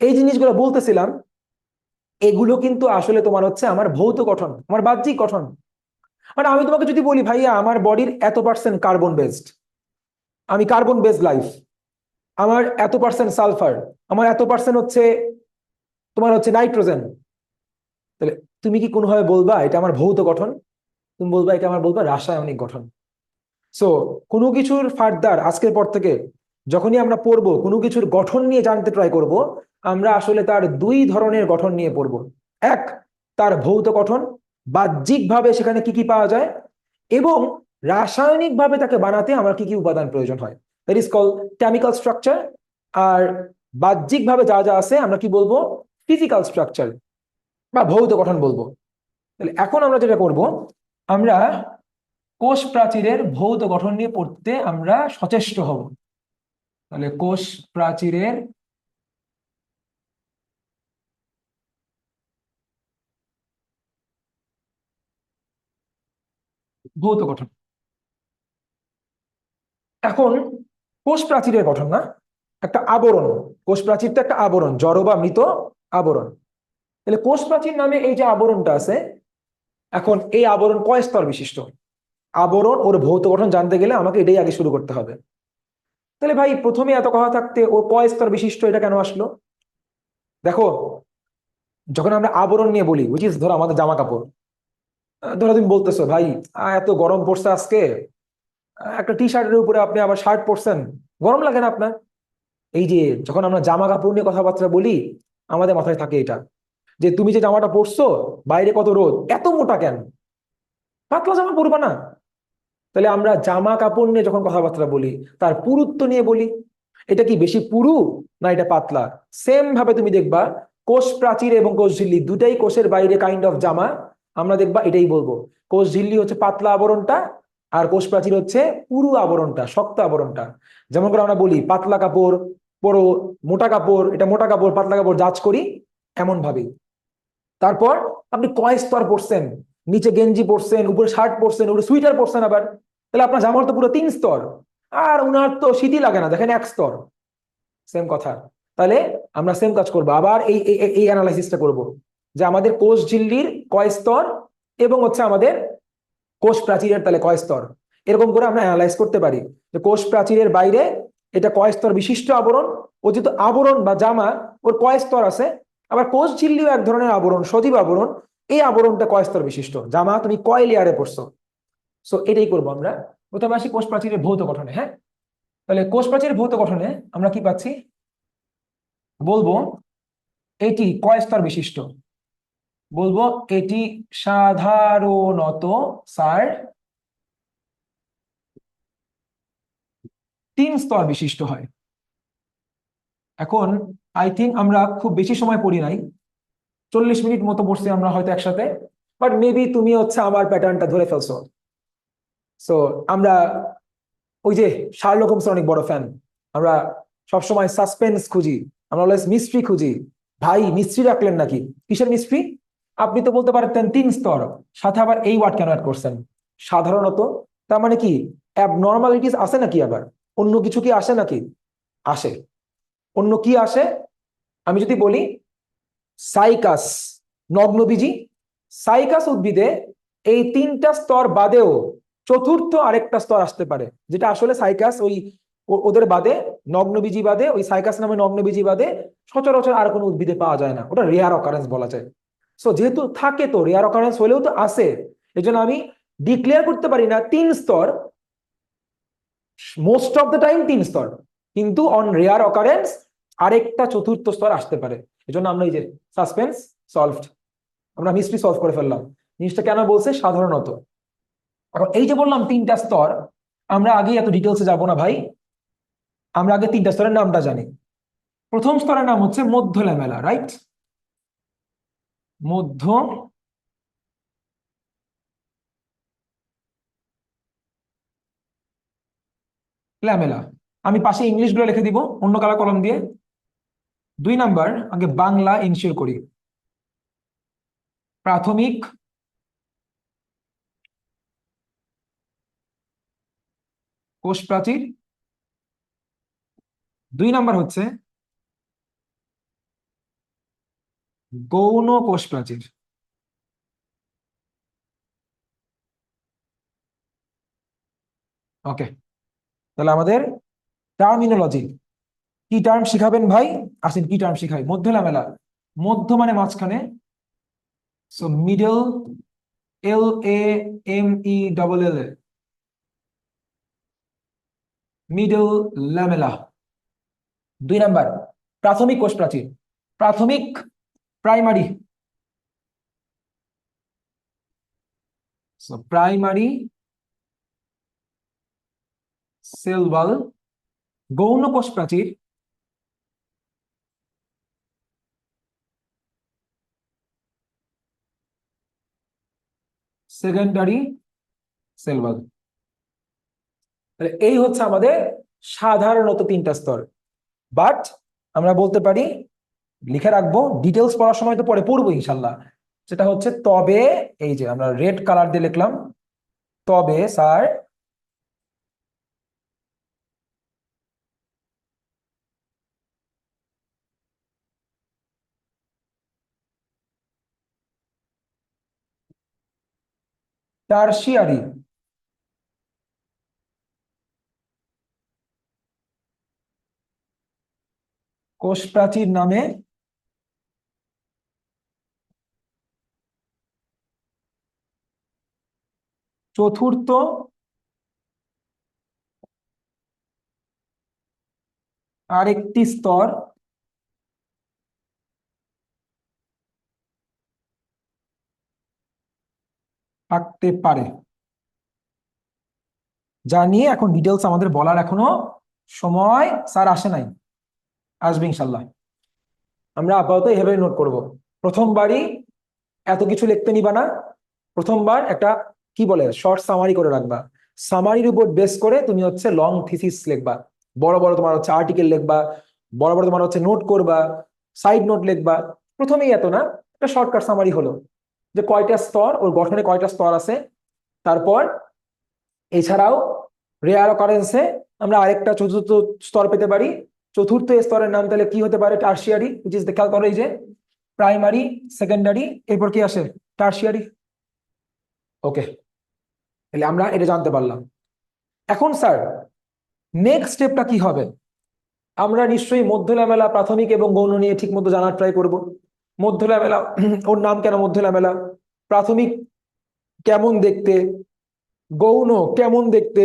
এই জিনিসগুলো বলতেছিলাম, এগুলো কিন্তু আসলে তোমার হচ্ছে আমার ভৌত গঠন, আমার বাহ্যিক গঠন। মানে আমি তোমাকে যদি বলি ভাইয়া আমার বডির এত পার্সেন্ট কার্বন বেসড, আমি কার্বন বেসড লাইফ, আমার এত পার্সেন্ট সালফার, আমার এত পার্সেন্ট হচ্ছে তোমার হচ্ছে নাইট্রোজেন, তাহলে তুমি কি কোনোভাবে বলবা এটা আমার ভৌত গঠন? তুমি বলবা এটা আমার, বলবা রাসায়নিক গঠন। সো কোনো কিছুর ফার্দার আজকের পর থেকে যখনই আমরা পড়বো, কোনো কিছুর গঠন নিয়ে জানতে ট্রাই করব, আমরা আসলে তার দুই ধরনের গঠন নিয়ে পড়ব। এক, তার ভৌত গঠন, বাহ্যিকভাবে সেখানে কি কি পাওয়া যায়, এবং রাসায়নিকভাবে তাকে বানাতে আমার কি কি উপাদান প্রয়োজন হয়, that is call chemical structure. আর বাহ্যিকভাবে যা যা আছে আমরা কি বলবো, ফিজিক্যাল স্ট্রাকচার বা ভৌত গঠন বলবো। তাহলে এখন আমরা যেটা করব, আমরা কোষ প্রাচীরের ভৌত গঠন নিয়ে পড়তে আমরা সচেষ্ট হব। তাহলে কোষ প্রাচীরের ভৌত গঠন। এখন কোষ প্রাচীরের গঠন না, একটা আবরণ। কোষ প্রাচীর তো একটা আবরণ, জড় বা মৃত আবরণ। তাহলে কোষ প্রাচীর নামে এই যে আবরণটা আছে, এখন এই আবরণ কয় স্তর বিশিষ্ট? আবরণ ওর ভৌত গঠন জানতে গেলে আমাকে এটাই আগে শুরু করতে হবে। তাহলে ভাই প্রথমে এত কথা থাকতে ও কয় স্তর বিশিষ্ট এটা কেন আসলো? দেখো, যখন আমরা আবরণ নিয়ে বলি, উইচ ইজ ধরো আমাদের জামা কাপড়, ধরো তুমি বলতেছো ভাই এত গরম পড়ছে আজকে, একটা টি শার্টের উপরে আপনি আবার শার্ট পরছেন, গরম লাগে না আপনার? এই যে যখন আমরা জামা কাপড় নিয়ে কথাবার্তা বলি, আমাদের মাথায় থাকে এটা, যে তুমি যে জামাটা পরছো বাইরে কত রোদ, এত মোটা কেন, পাতলা জামা পরবা না? তাহলে আমরা জামা কাপড় নিয়ে যখন কথাবার্তা বলি, তার পুরুত্ব নিয়ে বলি, এটা কি বেশি পুরু না এটা পাতলা? সেম ভাবে তুমি দেখবা কোষ প্রাচীর এবং কোষ ঝিল্লি দুটাই কোষের বাইরে কাইন্ড অফ জামা, আমরা দেখবা এটাই বলবো। কোষ ঝিল্লি হচ্ছে পাতলা আবরণটা, আর কোষ প্রাচীর হচ্ছে পুরু আবরণটা, শক্ত আবরণটা। যেমন করে আমরা বলি পাতলা কাপড় পরো, মোটা কাপড়, এটা মোটা কাপড় পাতলা কাপড় জাজ করি, এমন ভাবেই। তারপর আপনি কয় স্তর পরছেন, নিচে গেঞ্জি পরছেন, উপরে শার্ট পরছেন, উপরে সুইটার পরছেন আবার, তাহলে আপনার জামার তো পুরো 3 স্তর। আর উনার তো শীতই লাগে না, দেখেন 1 স্তর। সেম কথা। তাহলে আমরা সেম কাজ করবো, আবার এই এই অ্যানালাইসিসটা করব, যে আমাদের কোষ ঝিল্লির কয় স্তর এবং হচ্ছে আমাদের কোষ প্রাচীরের তাহলে কয় স্তর, এরকম করে আমরা অ্যানালাইজ করতে পারি যে কোষ প্রাচীরের বাইরে এটা কয় স্তর বিশিষ্ট আবরণ, ও যেহেতু আবরণ বা জামা, ওর কয় স্তর আছে। আবার কোষ ঝিল্লিও এক ধরনের আবরণ, সজীব আবরণ, এই আবরণটা কয় স্তর বিশিষ্ট, জামা তুমি কয় লেয়ারে পড়ছো। সো এটাই করবো আমরা। প্রথমে আসি কোষ প্রাচীরের ভৌত গঠনে। হ্যাঁ, তাহলে কোষ প্রাচীরের ভৌত গঠনে আমরা কি পাচ্ছি, বলবো এটি কয় স্তর বিশিষ্ট, বলবো এটি সাধারণত স্যার 3 স্তর বিশিষ্ট হয়। এখন আই থিঙ্ক আমরা খুব বেশি সময় পড়ি নাই, 40 মিনিট মতো পড়ছি আমরা হয়তো একসাথে, বাট মেবি তুমি হচ্ছে আমার প্যাটার্নটা ধরে ফেলছো। সো আমরা ওই যে শার্লক হোমসের অনেক বড় ফ্যান, আমরা সবসময় সাসপেন্স খুঁজি, আমরা অলওয়েজ মিস্ট্রি খুঁজি। ভাই মিস্ট্রি রাখলেন নাকি? কিসের মিস্ট্রি? আপনি তো বলতে পারতেন 3 স্তর, সাথে আবার এই ওয়ার্ড কেন অ্যাড করছেন? সাধারণত, তার মানে কি অ্যাবনর্মালিটিস আসে নাকি? আবার অন্য কিছু কি আসে নাকি? আসে। অন্য কি আসে? আমি যদি বলি সাইকাস, নগ্নবীজি, সাইকাস উদ্ভিদে এই 3টা স্তর বাদেও চতুর্থ আরেকটা স্তর আসতে পারে, যেটা আসলে সাইকাস ওই ওদের বাদে, নগ্নবীজি বাদে, ওই সাইকাস নামে নগ্নবীজি বাদে সচরাচর আর কোনো উদ্ভিদে পাওয়া যায় না। ওটা রেয়ার অকারেন্স বলা যায়। সো যেহেতু থাকে, তো রেয়ার অকারেন্স হলেও তো আসে, এই জন্য আমি ডিক্লেয়ার করতে পারি না 3 স্তর। মোস্ট অফ দ্য টাইম 3 স্তর, কিন্তু অন রেয়ার অকারেন্স আরেকটা চতুর্থ স্তর আসতে পারে। এই জন্য আমরা এই যে সাসপেন্স সলভড, আমরা মিস্ট্রি সলভ করে ফেললাম। জিনিসটা কেন বলছে সাধারণত। এখন এই যে বললাম 3টা স্তর, আমরা আগে এত ডিটেলসে যাব না ভাই, আমরা আগে 3টা স্তরের নামটা জানি। প্রথম স্তরের নাম হচ্ছে মধ্য ল্যামেলা, রাইট? মধ্য ল্যামেলা। আমি পাশে ইংলিশ গুলো লিখে দিব অন্য কালার কলম দিয়ে। 2 নাম্বার, আগে বাংলা ইনশিওর করি। প্রাথমিক কোষ প্রাচীর। 2 নাম্বার হচ্ছে গৌণ কোষ প্রাচীর। ওকে, তাহলে আমাদের টার্মিনোলজি, কি টার্ম শিখাবেন ভাই? আসেন কি টার্ম শিখাই। মধ্য ল্যামেলা, মধ্য মানে মাঝখানে, so middle, LAME, middle lamella. 2 number, প্রাথমিক কোষ প্রাচীর। প্রাথমিক, প্রাইমারি, প্রাইমারি সেল ওয়াল। গৌণ কোষ প্রাচীর, সেকেন্ডারি সেল ওয়াল। এই হচ্ছে আমাদের সাধারণত 3টা স্তর। বাট আমরা বলতে পারি, লিখে রাখবো, ডিটেলস পড়ার সময় তো পরে পড়বো ইনশাল্লাহ, সেটা হচ্ছে তবে, এই যে আমরা রেড কালার দিয়ে লিখলাম, তবে স্যার টারশিয়ারি কোষ প্রাচীর নামে চতুর্থ আরেকটি স্তর থাকতে পারে, যা নিয়ে এখন ডিটেলস আমাদের বলার এখনো সময় স্যার আসে নাই, আসবে ইনশাল্লাহ। আমরা আপাতত এভাবে নোট করব। প্রথমবারই এত কিছু লিখতে নিবা না, প্রথমবার একটা কি বলে শর্ট সামারি করে রাখবা। সামারির উপর বেস করে তুমি হচ্ছে লং থিসিস লিখবা, বড় বড় তোমার হচ্ছে আর্টিকেল লিখবা, বড় বড় তোমার হচ্ছে নোট করবা, সাইড নোট লিখবা। প্রথমেই এত না, একটা শর্টকাট সামারি হলো যে কয়টা স্তর, ওর গঠনে কয়টা স্তর আছে। তারপর এছাড়াও রেয়ার অকারেন্সে আমরা আরেকটা চতুর্থ স্তর পেতে পারি। চতুর্থ স্তরের নাম তাহলে কি হতে পারে? টার্সিয়ারি, উইচ ইজ খেয়াল করো, এই যে প্রাইমারি, সেকেন্ডারি, এরপর কি আসে? টার্সিয়ারি। ওকে, তাহলে আমরা এটা জানতে পারলাম। এখন স্যার নেক্সট স্টেপটা কি হবে? আমরা নিশ্চয়ই মধ্য ল্যামেলা, প্রাথমিক এবং গৌণ নিয়ে ঠিক মতো জানার ট্রাই করব। মধ্য ল্যামেলা, ওর নাম কেন মধ্য ল্যামেলা? প্রাথমিক কেমন দেখতে, গৌণ কেমন দেখতে,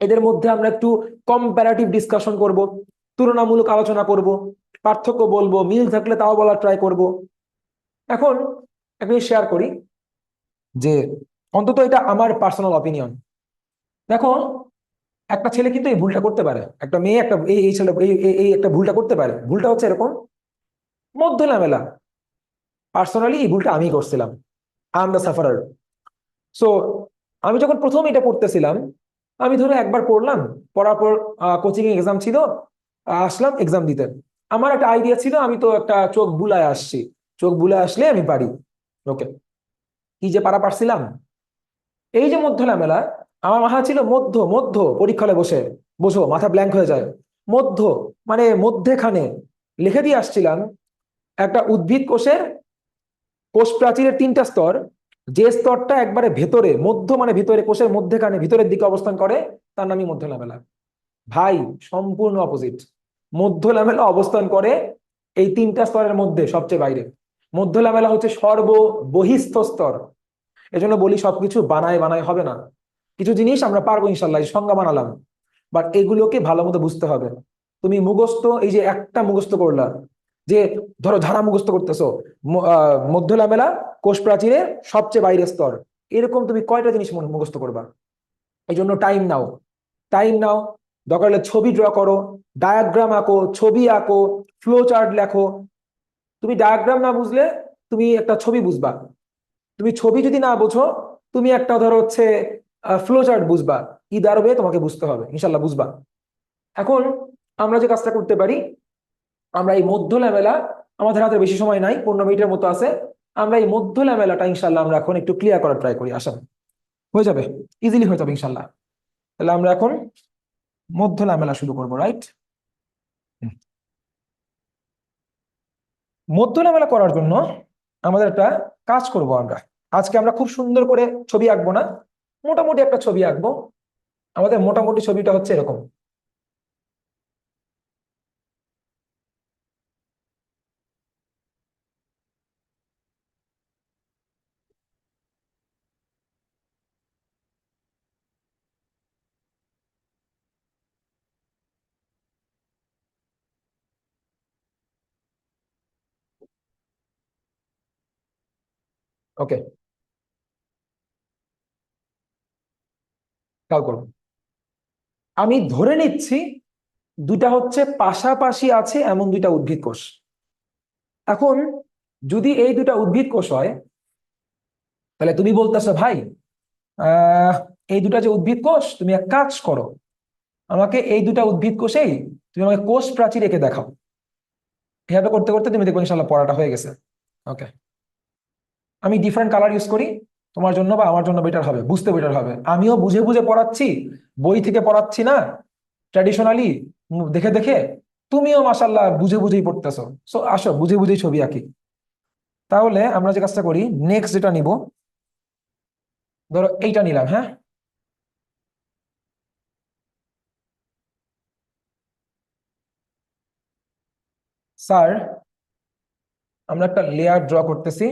এদের মধ্যে আমরা একটু কম্পারেটিভ ডিসকাশন করব, তুলনামূলক আলোচনা করব, পার্থক্য বলবো, মিল থাকলে তাও বলার ট্রাই করব। এখন একটা শেয়ার করি, যে অন্তত এটা আমার পার্সোনাল অপিনিয়ন। দেখো, একটা ছেলে কিন্তু এই ভুলটা করতে পারে, একটা মেয়ে একটা এই ছেলে এই একটা ভুলটা করতে পারে। ভুলটা হচ্ছে এরকম, মধ্য ঝামেলা। পার্সোনালি এই ভুলটা আমি করছিলাম, I am the sufferer. So আমি যখন প্রথম এটা পড়তেছিলাম, আমি ধরো একবার পড়লাম, পড়ার পর কোচিং এক্সাম ছিল, আসলাম এক্সাম দিতে। আমার একটা আইডিয়া ছিল, আমি তো একটা চোখ বুলায় আসছি, চোখ বুলায় আসলে আমি পারি। ওকে, কি যে পারা পারছিলাম। এই যে মধ্য লামেলা, আমার মাথা ছিল মধ্য মধ্য, পরীক্ষা হলে বসে বসো মাথা ব্ল্যাঙ্ক হয়ে যায়। মধ্য মানে মধ্যেখানে লিখে দিয়ে আসছিলাম একটা উদ্ভিদ কোষের কোষ প্রাচীরের তিনটা স্তর, যে স্তরটা একবারে ভেতরে, মধ্য মানে ভিতরে, কোষের মধ্যেখানে ভিতরের দিকে অবস্থান করে, তার নামই মধ্য লামেলা। ভাই, সম্পূর্ণ অপোজিট। মধ্য লামেলা অবস্থান করে এই তিনটা স্তরের মধ্যে সবচেয়ে বাইরে। মধ্য লামেলা হচ্ছে সর্ব বহিস্থ স্তর। এজন্য বলি সবকিছু বানায় বানায় হবে না, কিছু জিনিস আমরা পারবো ইনশাল্লাহ, এই সংজ্ঞা বানালাম, বাট এগুলোকে ভালো মতো বুঝতে হবে। তুমি মুখস্থ, এই যে একটা মুখস্থ করলা, যে ধরো ধারা মুখস্থ করতেছো, মধ্য লামেলা কোষ প্রাচীরের সবচেয়ে বাইরের স্তর, এরকম তুমি কয়টা জিনিস মুখস্থ করবা? এই জন্য টাইম নাও, টাইম নাও। দরকার হলে ছবি ড্র করো, ডায়াগ্রাম আঁকো, ছবি আঁকো, ফ্লো চার্ট লেখো। তুমি ডায়াগ্রাম না বুঝলে তুমি একটা ছবি বুঝবা, তুমি ছবি যদি না বোঝো তুমি একটা ধরো হচ্ছে ফ্লো চার্ট বুঝবা। কি দাঁড়াবে তোমাকে বুঝতে হবে, ইনশাল্লাহ বুঝবা। এখন আমরা যে কাজটা করতে পারি, আমরা এই মধ্য লেভেলা, আমাদের হাতে বেশি সময় নাই, 15 মিনিটের মতো আছে, আমরা এই মধ্য লেভেলাটা ইনশাল্লাহ আমরা এখন একটু ক্লিয়ার করার ট্রাই করি। আসেন, হয়ে যাবে, ইজিলি হয়ে যাবে ইনশাল্লাহ। তাহলে আমরা এখন মধ্য লেভেলা শুরু করবো, রাইট? মধ্য লেভেলা করার জন্য আমাদের একটা কাজ করব আমরা। আজকে আমরা খুব সুন্দর করে ছবি আঁকবো না, মোটামুটি একটা ছবি আঁকবো। আমাদের মোটামুটি ছবিটা হচ্ছে এরকম। ওকে, খেয়াল করুন, আমি ধরে নিচ্ছি দুটা হচ্ছে পাশাপাশি আছে এমন দুইটা উদ্ভিদ কোষ। এখন যদি এই দুটা উদ্ভিদ কোষ হয়, তাহলে তুমি বলতেছো ভাই, আহ এই দুটা যে উদ্ভিদ কোষ, তুমি এক কাজ করো, আমাকে এই দুটা উদ্ভিদ কোষেই তুমি আমাকে কোষ প্রাচীর এঁকে দেখাও। এভাবে করতে করতে তুমি দেখবে ইনশাল্লাহ পড়াটা হয়ে গেছে। ওকে, আমি ডিফারেন্ট কালার ইউজ করি, তোমার জন্য বা আমার জন্য বেটার হবে, বুঝতে বেটার হবে। আমিও বুঝে বুঝে পড়াচ্ছি, বই থেকে পড়াচ্ছি না, ট্র্যাডিশনালি দেখে দেখে। তুমিও মাশাল্লাহ বুঝে বুঝেই পড়তেছো। সো আসো বুঝে বুঝেই ছবি আঁকি। তাহলে আমরা যে কাজটা করি, নেক্সট যেটা নিব, ধরো এইটা নিলাম, হ্যাঁ। স্যার, আমরা একটা লেয়ার ড্র করতেছি।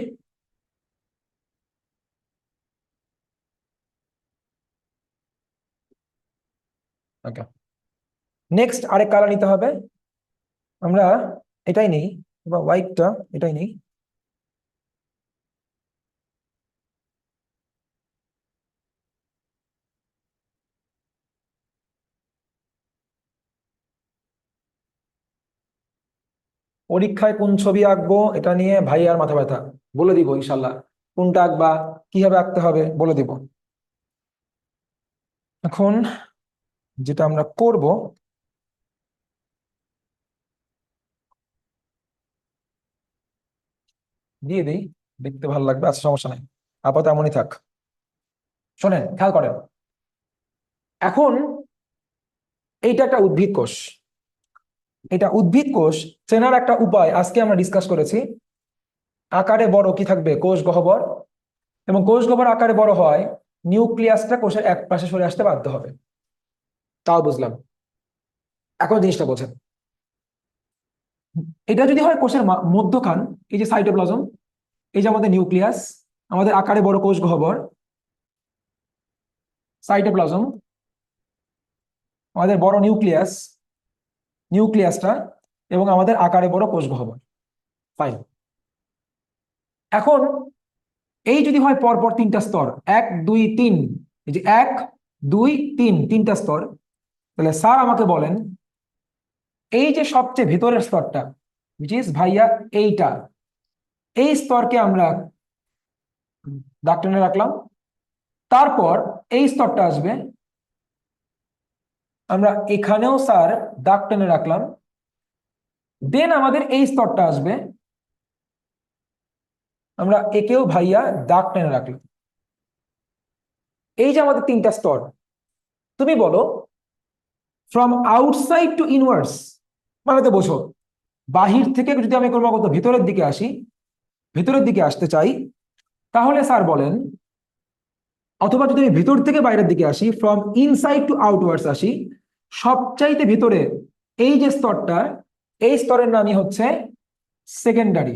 ওকে, নেক্সট আরেক কালার নিতে হবে। আমরা এটাই নেই, বা হোয়াইটটা, এটাই নেই। পরীক্ষায় কোন ছবি আঁকবো এটা নিয়ে ভাই আর মাথা ব্যথা, বলে দিব ইনশাল্লাহ। কোনটা আঁকবা, কিভাবে আঁকতে হবে বলে দিব। এখন যেটা আমরা করব, দিয়ে দিই, দেখতে ভালো লাগবে, আচ্ছা সমস্যা নাই, আপাতত এমনই থাক। শোনেন, খেয়াল করেন, এখন এইটা একটা উদ্ভিদ কোষ। এটা উদ্ভিদ কোষ চেনার একটা উপায় আজকে আমরা ডিসকাস করেছি। আকারে বড় কি থাকবে? কোষ গহ্বর। এবং কোষ গহ্বর আকারে বড় হয়, নিউক্লিয়াসটা কোষের এক পাশে সরে আসতে বাধ্য হবে। তাও বুঝলাম, এখন জিনিসটা বোঝেন। এটা যদি হয় কোষের মধ্যখান, এই যে সাইটোপ্লাজম, এই যে আমাদের নিউক্লিয়াস, আমাদের আকারে বড় কোষ গহ্বর, সাইটোপ্লাজম, আমাদের বড় নিউক্লিয়াস, নিউক্লিয়াসটা, এবং আমাদের আকারে বড় কোষ গহ্বর। ফাইন। এখন এই যদি হয় পরপর তিনটা স্তর, 1 2 3, এই যে 1 2 3, তিনটা স্তর, তাহলে স্যার আমাকে বলেন, এই যে সবচেয়ে ভেতরের স্তরটা, উইচ ইজ ভাইয়া এইটা, এই স্তরকে আমরা দাগ টেনে রাখলাম। তারপর এই স্তরটা আসবে, আমরা এখানেও স্যার দাগ টেনে রাখলাম। দেন আমাদের এই স্তরটা আসবে, আমরা একেও ভাইয়া দাগ টেনে রাখলাম। এই যে আমাদের তিনটা স্তর, তুমি বলো ফ্রম আউটসাইড টু ইনওয়ার্ডস মানে তো বোঝো, বাহির থেকে যদি আমি ক্রমাগত ভেতরের দিকে আসি, ভেতরের দিকে আসতে চাই, তাহলে স্যার বলেন, অথবা যদি আমি ভেতর থেকে বাইরের দিকে আসি, ফ্রম ইনসাইড টু আউটওয়ার্ডস আসি, সবচাইতে ভিতরে এই যে স্তরটা, এই স্তরের নামই হচ্ছে সেকেন্ডারি।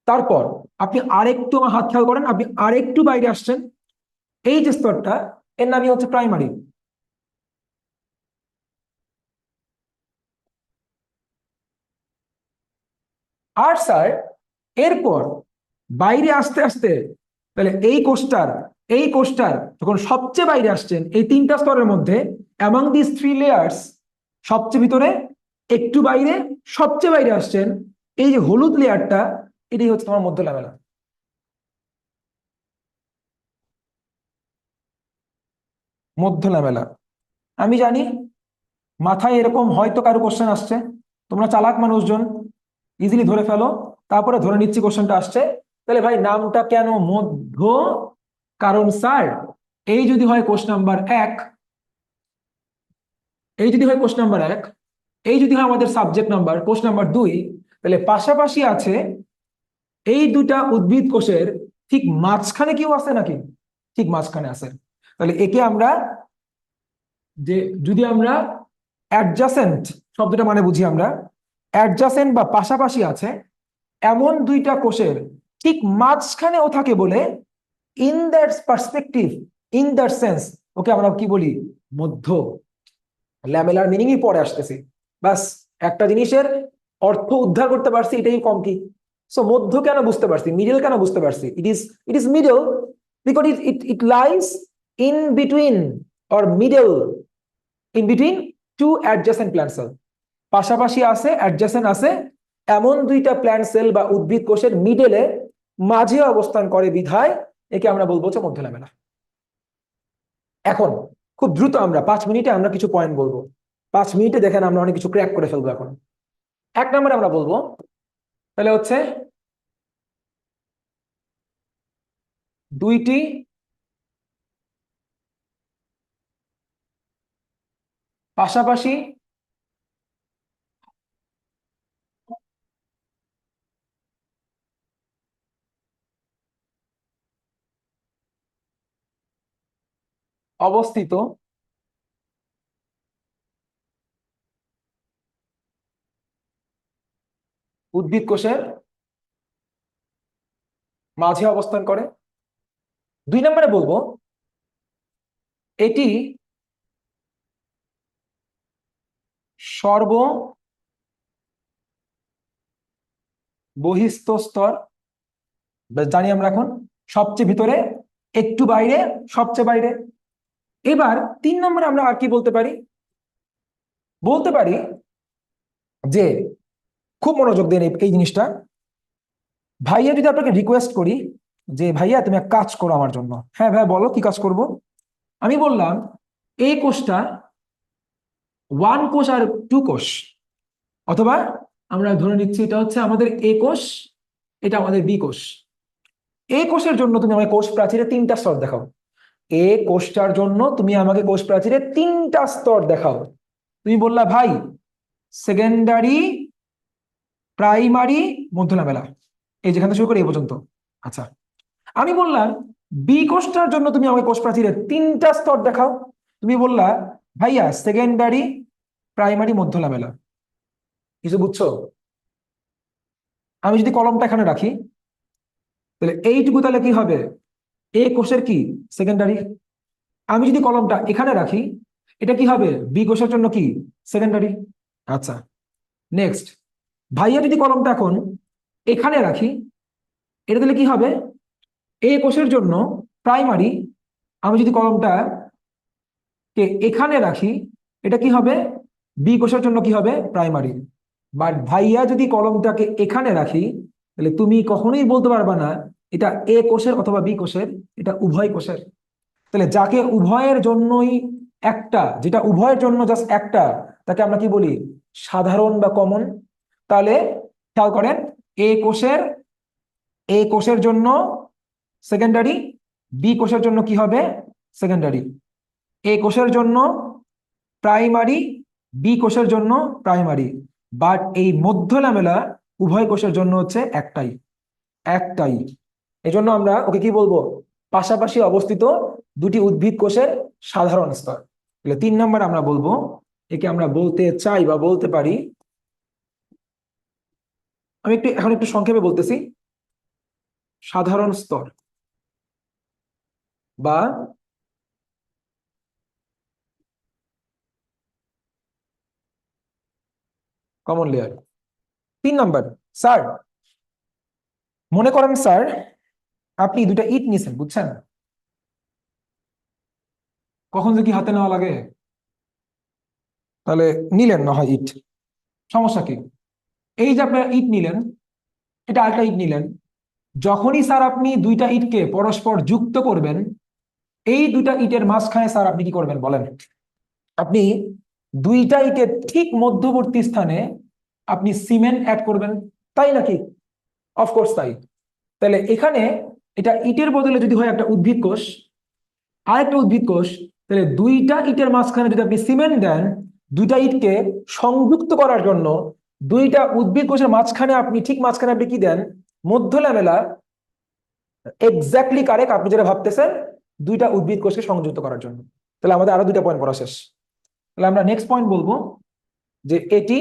তারপর আপনি আরেকটু আমার হাত খেয়াল করেন, আপনি আরেকটু বাইরে আসছেন, এই যে স্তরটা, এর নামই হচ্ছে প্রাইমারি। আর স্যার এরপর বাইরে আসতে আসতে, তাহলে এই কোষটার যখন সবচেয়ে বাইরে আসছেন এই তিনটা স্তরের মধ্যে, অ্যামং দিস থ্রি লেয়ার্স, সবচেয়ে ভিতরে, একটু বাইরে, সবচেয়ে বাইরে আসছেন, এই যে হলুদ লেয়ারটা, এটাই হচ্ছে তোমার মধ্য ল্যামেলা। মধ্য ল্যামেলা। আমি জানি মাথায় এরকম হয়তো কারো কোশ্চেন আসছে, তোমরা চালাক মানুষজন, ইজিলি ধরে ফেলো। তারপরে ধরে নিচ্ছি কোশ্চেনটা আসছে, তাহলে ভাই নামটা কেন মধ্য? কারণ স্যার এই যদি হয় কোশ্চেন নাম্বার 1, এই যদি হয় কোশ্চেন নাম্বার 1, এই যদি হয় আমাদের সাবজেক্ট নাম্বার কোশ্চেন নাম্বার 2, তাহলে পাশাপাশি আছে এই দুটা উদ্ভিদ কোষের ঠিক মাঝখানে কেউ আছে নাকি? ঠিক মাঝখানে আছে। তাহলে একে আমরা, যে যদি আমরা অ্যাডজাসেন্ট শব্দটা মানে বুঝি আমরা, অ্যাডজাসেন্ট বা পাশাপাশি আছে এমন দুইটা কোষের ঠিক মাঝখানে ও থাকে বলে, in that perspective, in that sense, okay আমরা কি বলি? মধ্য। ল্যামেলার মিনিংই পরে আসতেছি। বাস, একটা জিনিসের অর্থ উদ্ধার করতে পারছি, এটাই কম কি। সো মধ্য কেন বুঝতে পারছি, মিডল কেন বুঝতে পারছি, it is middle because it lies in between, or middle in between two adjacent plant cell. পাশাপাশি আছে, অ্যাডজাসেন্ট আছে, এমন দুইটা প্ল্যান্ট সেল বা উদ্ভিদ কোষের মিডলে, মাঝে অবস্থান করে বিধায় একে আমরা বলবো হচ্ছে মধ্য ল্যামেলা। এখন খুব দ্রুত আমরা 5 মিনিটে আমরা কিছু পয়েন্ট বলবো। 5 মিনিটে দেখেন আমরা অনেক কিছু ক্র্যাক করে ফেলবো। এখন 1 নম্বরে আমরা বলবো, তাহলে হচ্ছে দুইটি পাশাপাশি অবস্থিত উদ্ভিদ কোষের মাঝে অবস্থান করে। 2 নম্বরে বলবো এটি সর্ব বহিস্থ স্তর, জানি আমরা এখন সবচেয়ে ভিতরে, একটু বাইরে, সবচেয়ে বাইরে। এবার 3 নম্বরে আমরা আর কি বলতে পারি? বলতে পারি যে, খুব মনোযোগ দেন এই জিনিসটা, ভাইয়া যদি আপনাকে রিকোয়েস্ট করি যে ভাইয়া তুমি এক কাজ করো আমার জন্য, হ্যাঁ ভাই বলো কি কাজ করব। আমি বললাম এই কোষটা 1 কোষ আর 2 কোষ, অথবা আমরা ধরে নিচ্ছি এটা হচ্ছে আমাদের এ কোষ, এটা আমাদের বি কোষ। এ কোষের জন্য তুমি আমাকে কোষ প্রাচীরে 3টা স্তর দেখাও। এ কোষটার জন্য তুমি আমাকে কোষ প্রাচীরে 3টা স্তর দেখাও। তুমি বললা ভাই সেকেন্ডারি, প্রাইমারি, মধ্য ল্যামেলা, এই যেখান থেকে শুরু করে এই পর্যন্ত। আচ্ছা, আমি বললাম বি কোষটার জন্য তুমি আমাকে কোষ প্রাচীরের 3টা স্তর দেখাও। তুমি বললা ভাইয়া সেকেন্ডারি, প্রাইমারি, মধ্য ল্যামেলা। কিছু বুঝছো? আমি যদি কলমটা এখানে রাখি, তাহলে এইটুকু তাহলে কি হবে? এ কোষের কি? সেকেন্ডারি। আমি যদি কলমটা এখানে রাখি, এটা কি হবে? বি কোষের জন্য কি? সেকেন্ডারি। আচ্ছা, নেক্সট, ভাইয়া যদি কলমটা এখন এখানে রাখি, এটা তাহলে কি হবে? এ কোষের জন্য প্রাইমারি। আমি যদি কলমটা কে এখানে রাখি, এটা কি হবে? বি কোষের জন্য কি হবে? প্রাইমারি। বাট ভাইয়া যদি কলমটাকে এখানে রাখি, তাহলে তুমি কখনোই বলতে পারবা না এটা এ কোষের অথবা বি কোষের, এটা উভয় কোষের। তাহলে যাকে উভয়ের জন্যই একটা, যেটা উভয়ের জন্য জাস্ট একটা, তাকে আমরা কি বলি? সাধারণ বা কমন। তাহলে খেয়াল করেন, এ কোষের এ কোষের জন্য সেকেন্ডারি, বি কোষের জন্য কি হবে? সেকেন্ডারি। এ কোষের জন্য প্রাইমারি, বি কোষের জন্য প্রাইমারি। বাট এই মধ্য ল্যামেলা উভয় কোষের জন্য হচ্ছে একটাই, একটাই। এজন্য আমরা ওকে কি বলবো? পাশাপাশি অবস্থিত দুটি উদ্ভিদ কোষের সাধারণ স্তর। তাহলে 3 নম্বর আমরা বলবো, একে আমরা বলতে চাই বা বলতে পারি, আমি এখন একটু সংক্ষেপে বলতেছি, সাধারণ স্তর বা কমন লেয়ার। 3 নম্বর, স্যার মনে করেন স্যার আপনি দুটা ইট নিছেন, বুঝছেন? কখন যে কি হাতে নেওয়া লাগে, তাহলে নিলেন না হয় ইট, সমস্যা কি? এই যে আপনারা ইট নিলেন, এটা আরেকটা ইট নিলেন, যখনই স্যার আপনি দুইটা ইটকে পরস্পর যুক্ত করবেন, এই দুইটা ইটের মাঝখানে স্যার আপনি কি করবেন বলেন? আপনি দুইটা ইটের ঠিক মধ্যবর্তী স্থানে আপনি সিমেন্ট অ্যাড করবেন, তাই নাকি? অফকোর্স তাই। তাহলে এখানে এটা ইটের বদলে যদি হয় একটা উদ্ভিদ কোষ, আরেকটা উদ্ভিদ কোষ, তাহলে দুইটা ইটের মাঝখানে যদি আপনি সিমেন্ট দেন, দুইটা ইটকে সংযুক্ত করার জন্য, দুইটা উদ্ভিদ কোষের মাঝখানে আপনি ঠিক মাঝখানে আপনি কি দেন? মধ্য ল্যামেলা। এক্স্যাক্টলি কারেক্ট আপনি যেটা ভাবতেছেন, দুইটা উদ্ভিদ কোষকে সংযুক্ত করার জন্য। তাহলে আমাদের আরো দুইটা পয়েন্ট পড়া শেষ। তাহলে আমরা নেক্সট পয়েন্ট বলবো যে এটি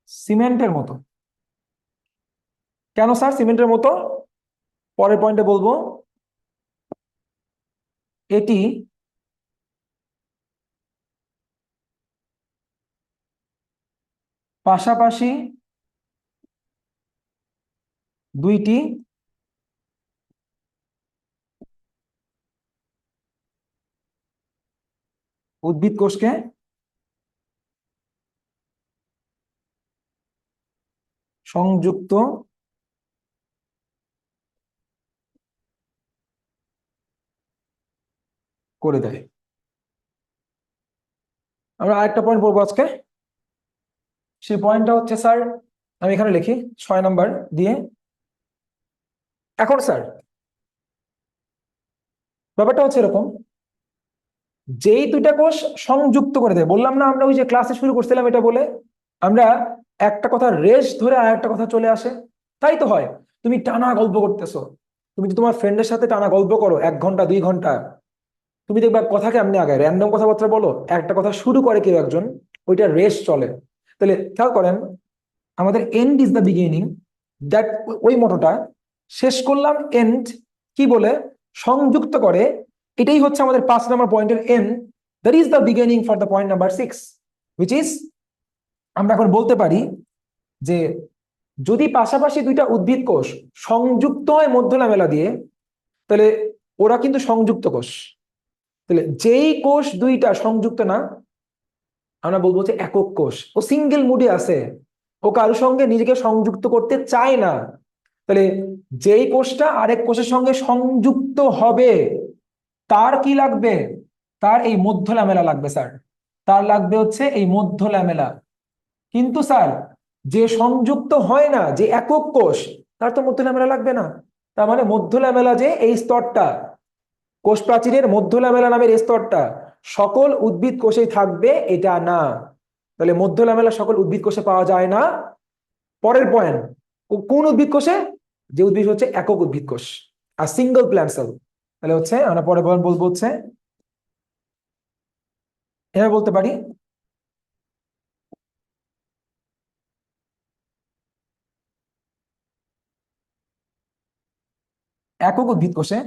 সিমেন্টের মতো। কেন স্যার সিমেন্টের মতো? পরের পয়েন্টে বলবো, এটি পাশাপাশি দুইটি উদ্ভিদ কোষকে সংযুক্ত করে দেয়। আমরা আরেকটা পয়েন্ট বলবো আজকে, সেই পয়েন্টটা হচ্ছে স্যার, আমি এখানে লিখি 6 নম্বর দিয়ে। এখন স্যার ব্যাপারটা হচ্ছে এরকম, যেই দুইটা কোষ সংযুক্ত করে দেয়, বললাম না আমরা ওই যে ক্লাসে শুরু করছিলাম এটা বলে, আমরা একটা কথা রেশ ধরে আর একটা কথা চলে আসে, তাই তো হয়। তুমি টানা গল্প করতেছো, তুমি তো তোমার ফ্রেন্ডের সাথে টানা গল্প করো 1 ঘন্টা 2 ঘন্টা, তুমি দেখবা কথা কেমনি আগে র্যান্ডম কথাবার্তা বলো, একটা কথা শুরু করে কেউ একজন, ওইটা রেশ চলে। তাহলে খেয়াল করেন, আমাদের end is the beginning, that, ওই মোটোটা শেষ করলাম এন্ড কি বলে? সংযুক্ত করে। এটাই হচ্ছে আমাদের 5 নম্বর পয়েন্টের end, that is the beginning for the point number 6, which is, আমরা এখন বলতে পারি যে যদি পাশাপাশি দুইটা উদ্ভিদ কোষ সংযুক্ত হয় মধ্য লামেলা দিয়ে, তাহলে ওরা কিন্তু সংযুক্ত কোষ। তাহলে যেই কোষ দুইটা সংযুক্ত না, আমরা বলবো যে একক কোষ, ও সিঙ্গেল মুডে আছে, ও কারোর সঙ্গে নিজেকে সংযুক্ত করতে চায় না। তাহলে যেই কোষটা আরেক কোষের সঙ্গে সংযুক্ত হবে, তার কি লাগবে? তার এই মধ্য লামেলা লাগবে স্যার, তার লাগবে হচ্ছে এই মধ্য লামেলা। কিন্তু স্যার যে সংযুক্ত হয় না, যে একক কোষ, তার তো মধ্য লামেলা লাগবে না। তার মানে মধ্য লামেলা যে এই স্তরটা, কোষ প্রাচীরের মধ্য ল্যামেলা নামের স্তরটা সকল উদ্ভিদ কোষেই থাকবে এটা না। তাহলে মধ্য ল্যামেলা সকল উদ্ভিদ কোষে পাওয়া যায় না। পরের পয়েন্ট, কোন উদ্ভিদ কোষে? যে উদ্ভিদ হচ্ছে একক উদ্ভিদ কোষ আর সিঙ্গল প্ল্যান্ট সেল। তাহলে হচ্ছে আমরা পরের পয়েন্ট বলবো হচ্ছে, এভাবে বলতে পারি, একক উদ্ভিদ কোষে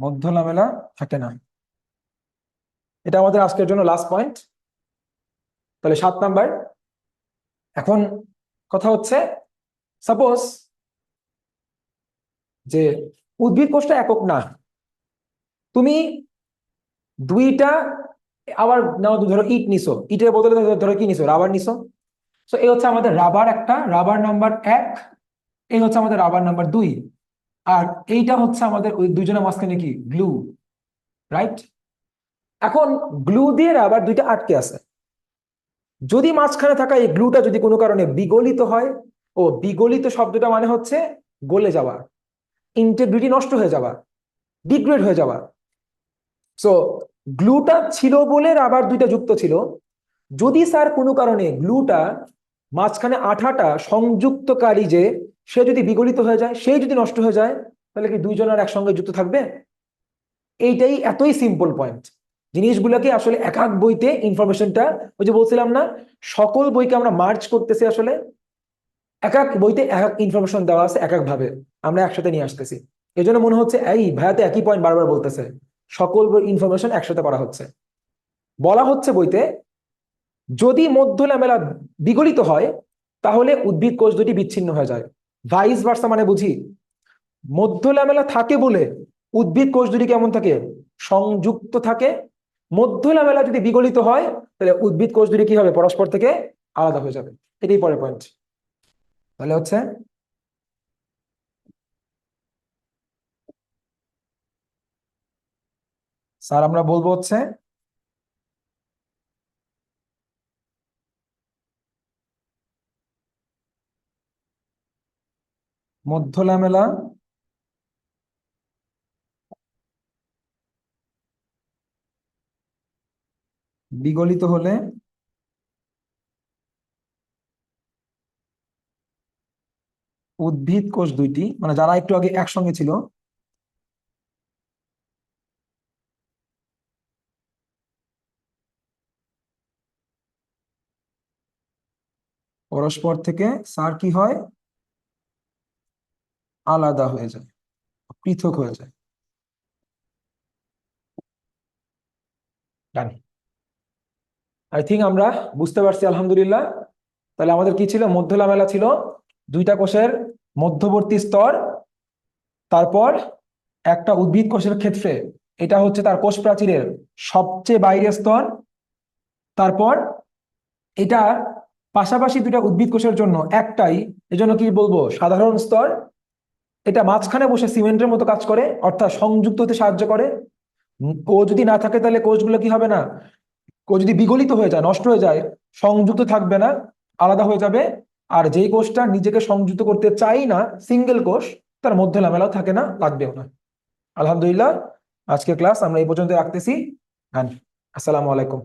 মধ্য ল্যামেলা থাকে না। এটা আমাদের আজকের জন্য লাস্ট পয়েন্ট। তাহলে 7 নাম্বার। এখন কথা হচ্ছে, সাপোজ যে উদ্ভিদ কোষটা একক না, তুমি দুইটা, আবার নাও, ধরো ইট নিছো, ইটের বদলে ধরো কি নিছো, রাবার নিছো। তো এই হচ্ছে আমাদের রাবার, একটা রাবার নাম্বার 1, এই হচ্ছে আমাদের রাবার নাম্বার 2, আর এইটা হচ্ছে আমাদের ওই দুজনের মাঝখানে কি গ্লু, রাইট? এখন গ্লু দিয়ে রাবার দুইটা আটকে আছে, যদি মাঝখানে থাকা এই গ্লুটা যদি কোনো কারণে বিগলিত হয়, ও বিগলিত শব্দটা মানে হচ্ছে গলে যাওয়া, ইন্টিগ্রিটি নষ্ট হয়ে যাওয়া, ডিগ্রেড হয়ে যাওয়া। সো গ্লুটা ছিল বলে রাবার দুইটা যুক্ত ছিল। যদি স্যার কোনো কারণে গ্লুটা মাঝখানে আঠাটা সংযুক্তকারী যে, সে যদি বিগলিত হয়ে যায়, সেই যদি নষ্ট হয়ে যায়, তাহলে কি দুইজন আর একসঙ্গে যুক্ত থাকবে? এইটাই এতই সিম্পল পয়েন্ট। জিনিসগুলোকে আসলে এক এক বইতে ইনফরমেশনটা, ওই যে বলছিলাম না, সকল বইকে আমরা মার্চ করতেছি, আসলে এক এক বইতে এক এক ইনফরমেশন দেওয়া আছে, এক এক ভাবে আমরা একসাথে নিয়ে আসতেছি। এই জন্য মনে হচ্ছে এই ভাইয়াতে একই পয়েন্ট বারবার বলতেছে, সকল বই ইনফরমেশন একসাথে করা হচ্ছে। বলা হচ্ছে বইতে, যদি মধ্য ল্যামেলা বিগলিত হয়, তাহলে উদ্ভিদ কোষ দুটি বিচ্ছিন্ন হয়ে যায়। ভাইস ভার্সা মানে বুঝি, মধ্য ল্যামেলা থাকে বলে উদ্ভিদ কোষ দুটি কেমন থাকে, সংযুক্ত থাকে। মধ্য ল্যামেলা যদি বিগলিত হয়, তাহলে উদ্ভিদ কোষ দুটি কি হবে, পরস্পর থেকে আলাদা হয়ে যাবে। এটাই পরের পয়েন্ট। তাহলে হচ্ছে স্যার আমরা বলবো হচ্ছে মধ্য ল্যামেলা বিগলিত হলে উদ্ভিদ কোষ দুইটি, মানে যারা একটু আগে একসঙ্গে ছিল, পরস্পর থেকে স্যার কি হয়, আলাদা হয়ে যায়, পৃথক হয়ে যায়। জানি, আই থিঙ্ক আমরা বুঝতে পারছি, আলহামদুলিল্লাহ। তাহলে আমাদের কি ছিল, মধ্য লামেলা ছিল দুইটা কোষের মধ্যবর্তী স্তর, তারপর একটা উদ্ভিদ কোষের ক্ষেত্রে এটা হচ্ছে তার কোষ প্রাচীরের সবচেয়ে বাইরের স্তর, তারপর এটা পাশাপাশি দুইটা উদ্ভিদ কোষের জন্য একটাই, এজন্য কি বলবো, সাধারণ স্তর। এটা মাঝখানে বসে সিমেন্টের মতো কাজ করে, অর্থাৎ সংযুক্ত হতে সাহায্য করে। ও যদি না থাকে, তাহলে কোষগুলো কি হবে না, কোষ যদি বিগলিত হয়ে যায়, নষ্ট হয়ে যায়, সংযুক্ত থাকবে না, আলাদা হয়ে যাবে। আর যেই কোষটা নিজেকে সংযুক্ত করতে চাই না, সিঙ্গেল কোষ, তার মধ্যে লামেলাও থাকে না, লাগবেও না। আলহামদুলিল্লাহ, আজকের ক্লাস আমরা এই পর্যন্ত রাখতেছি। হ্যাঁ, আসসালামু আলাইকুম।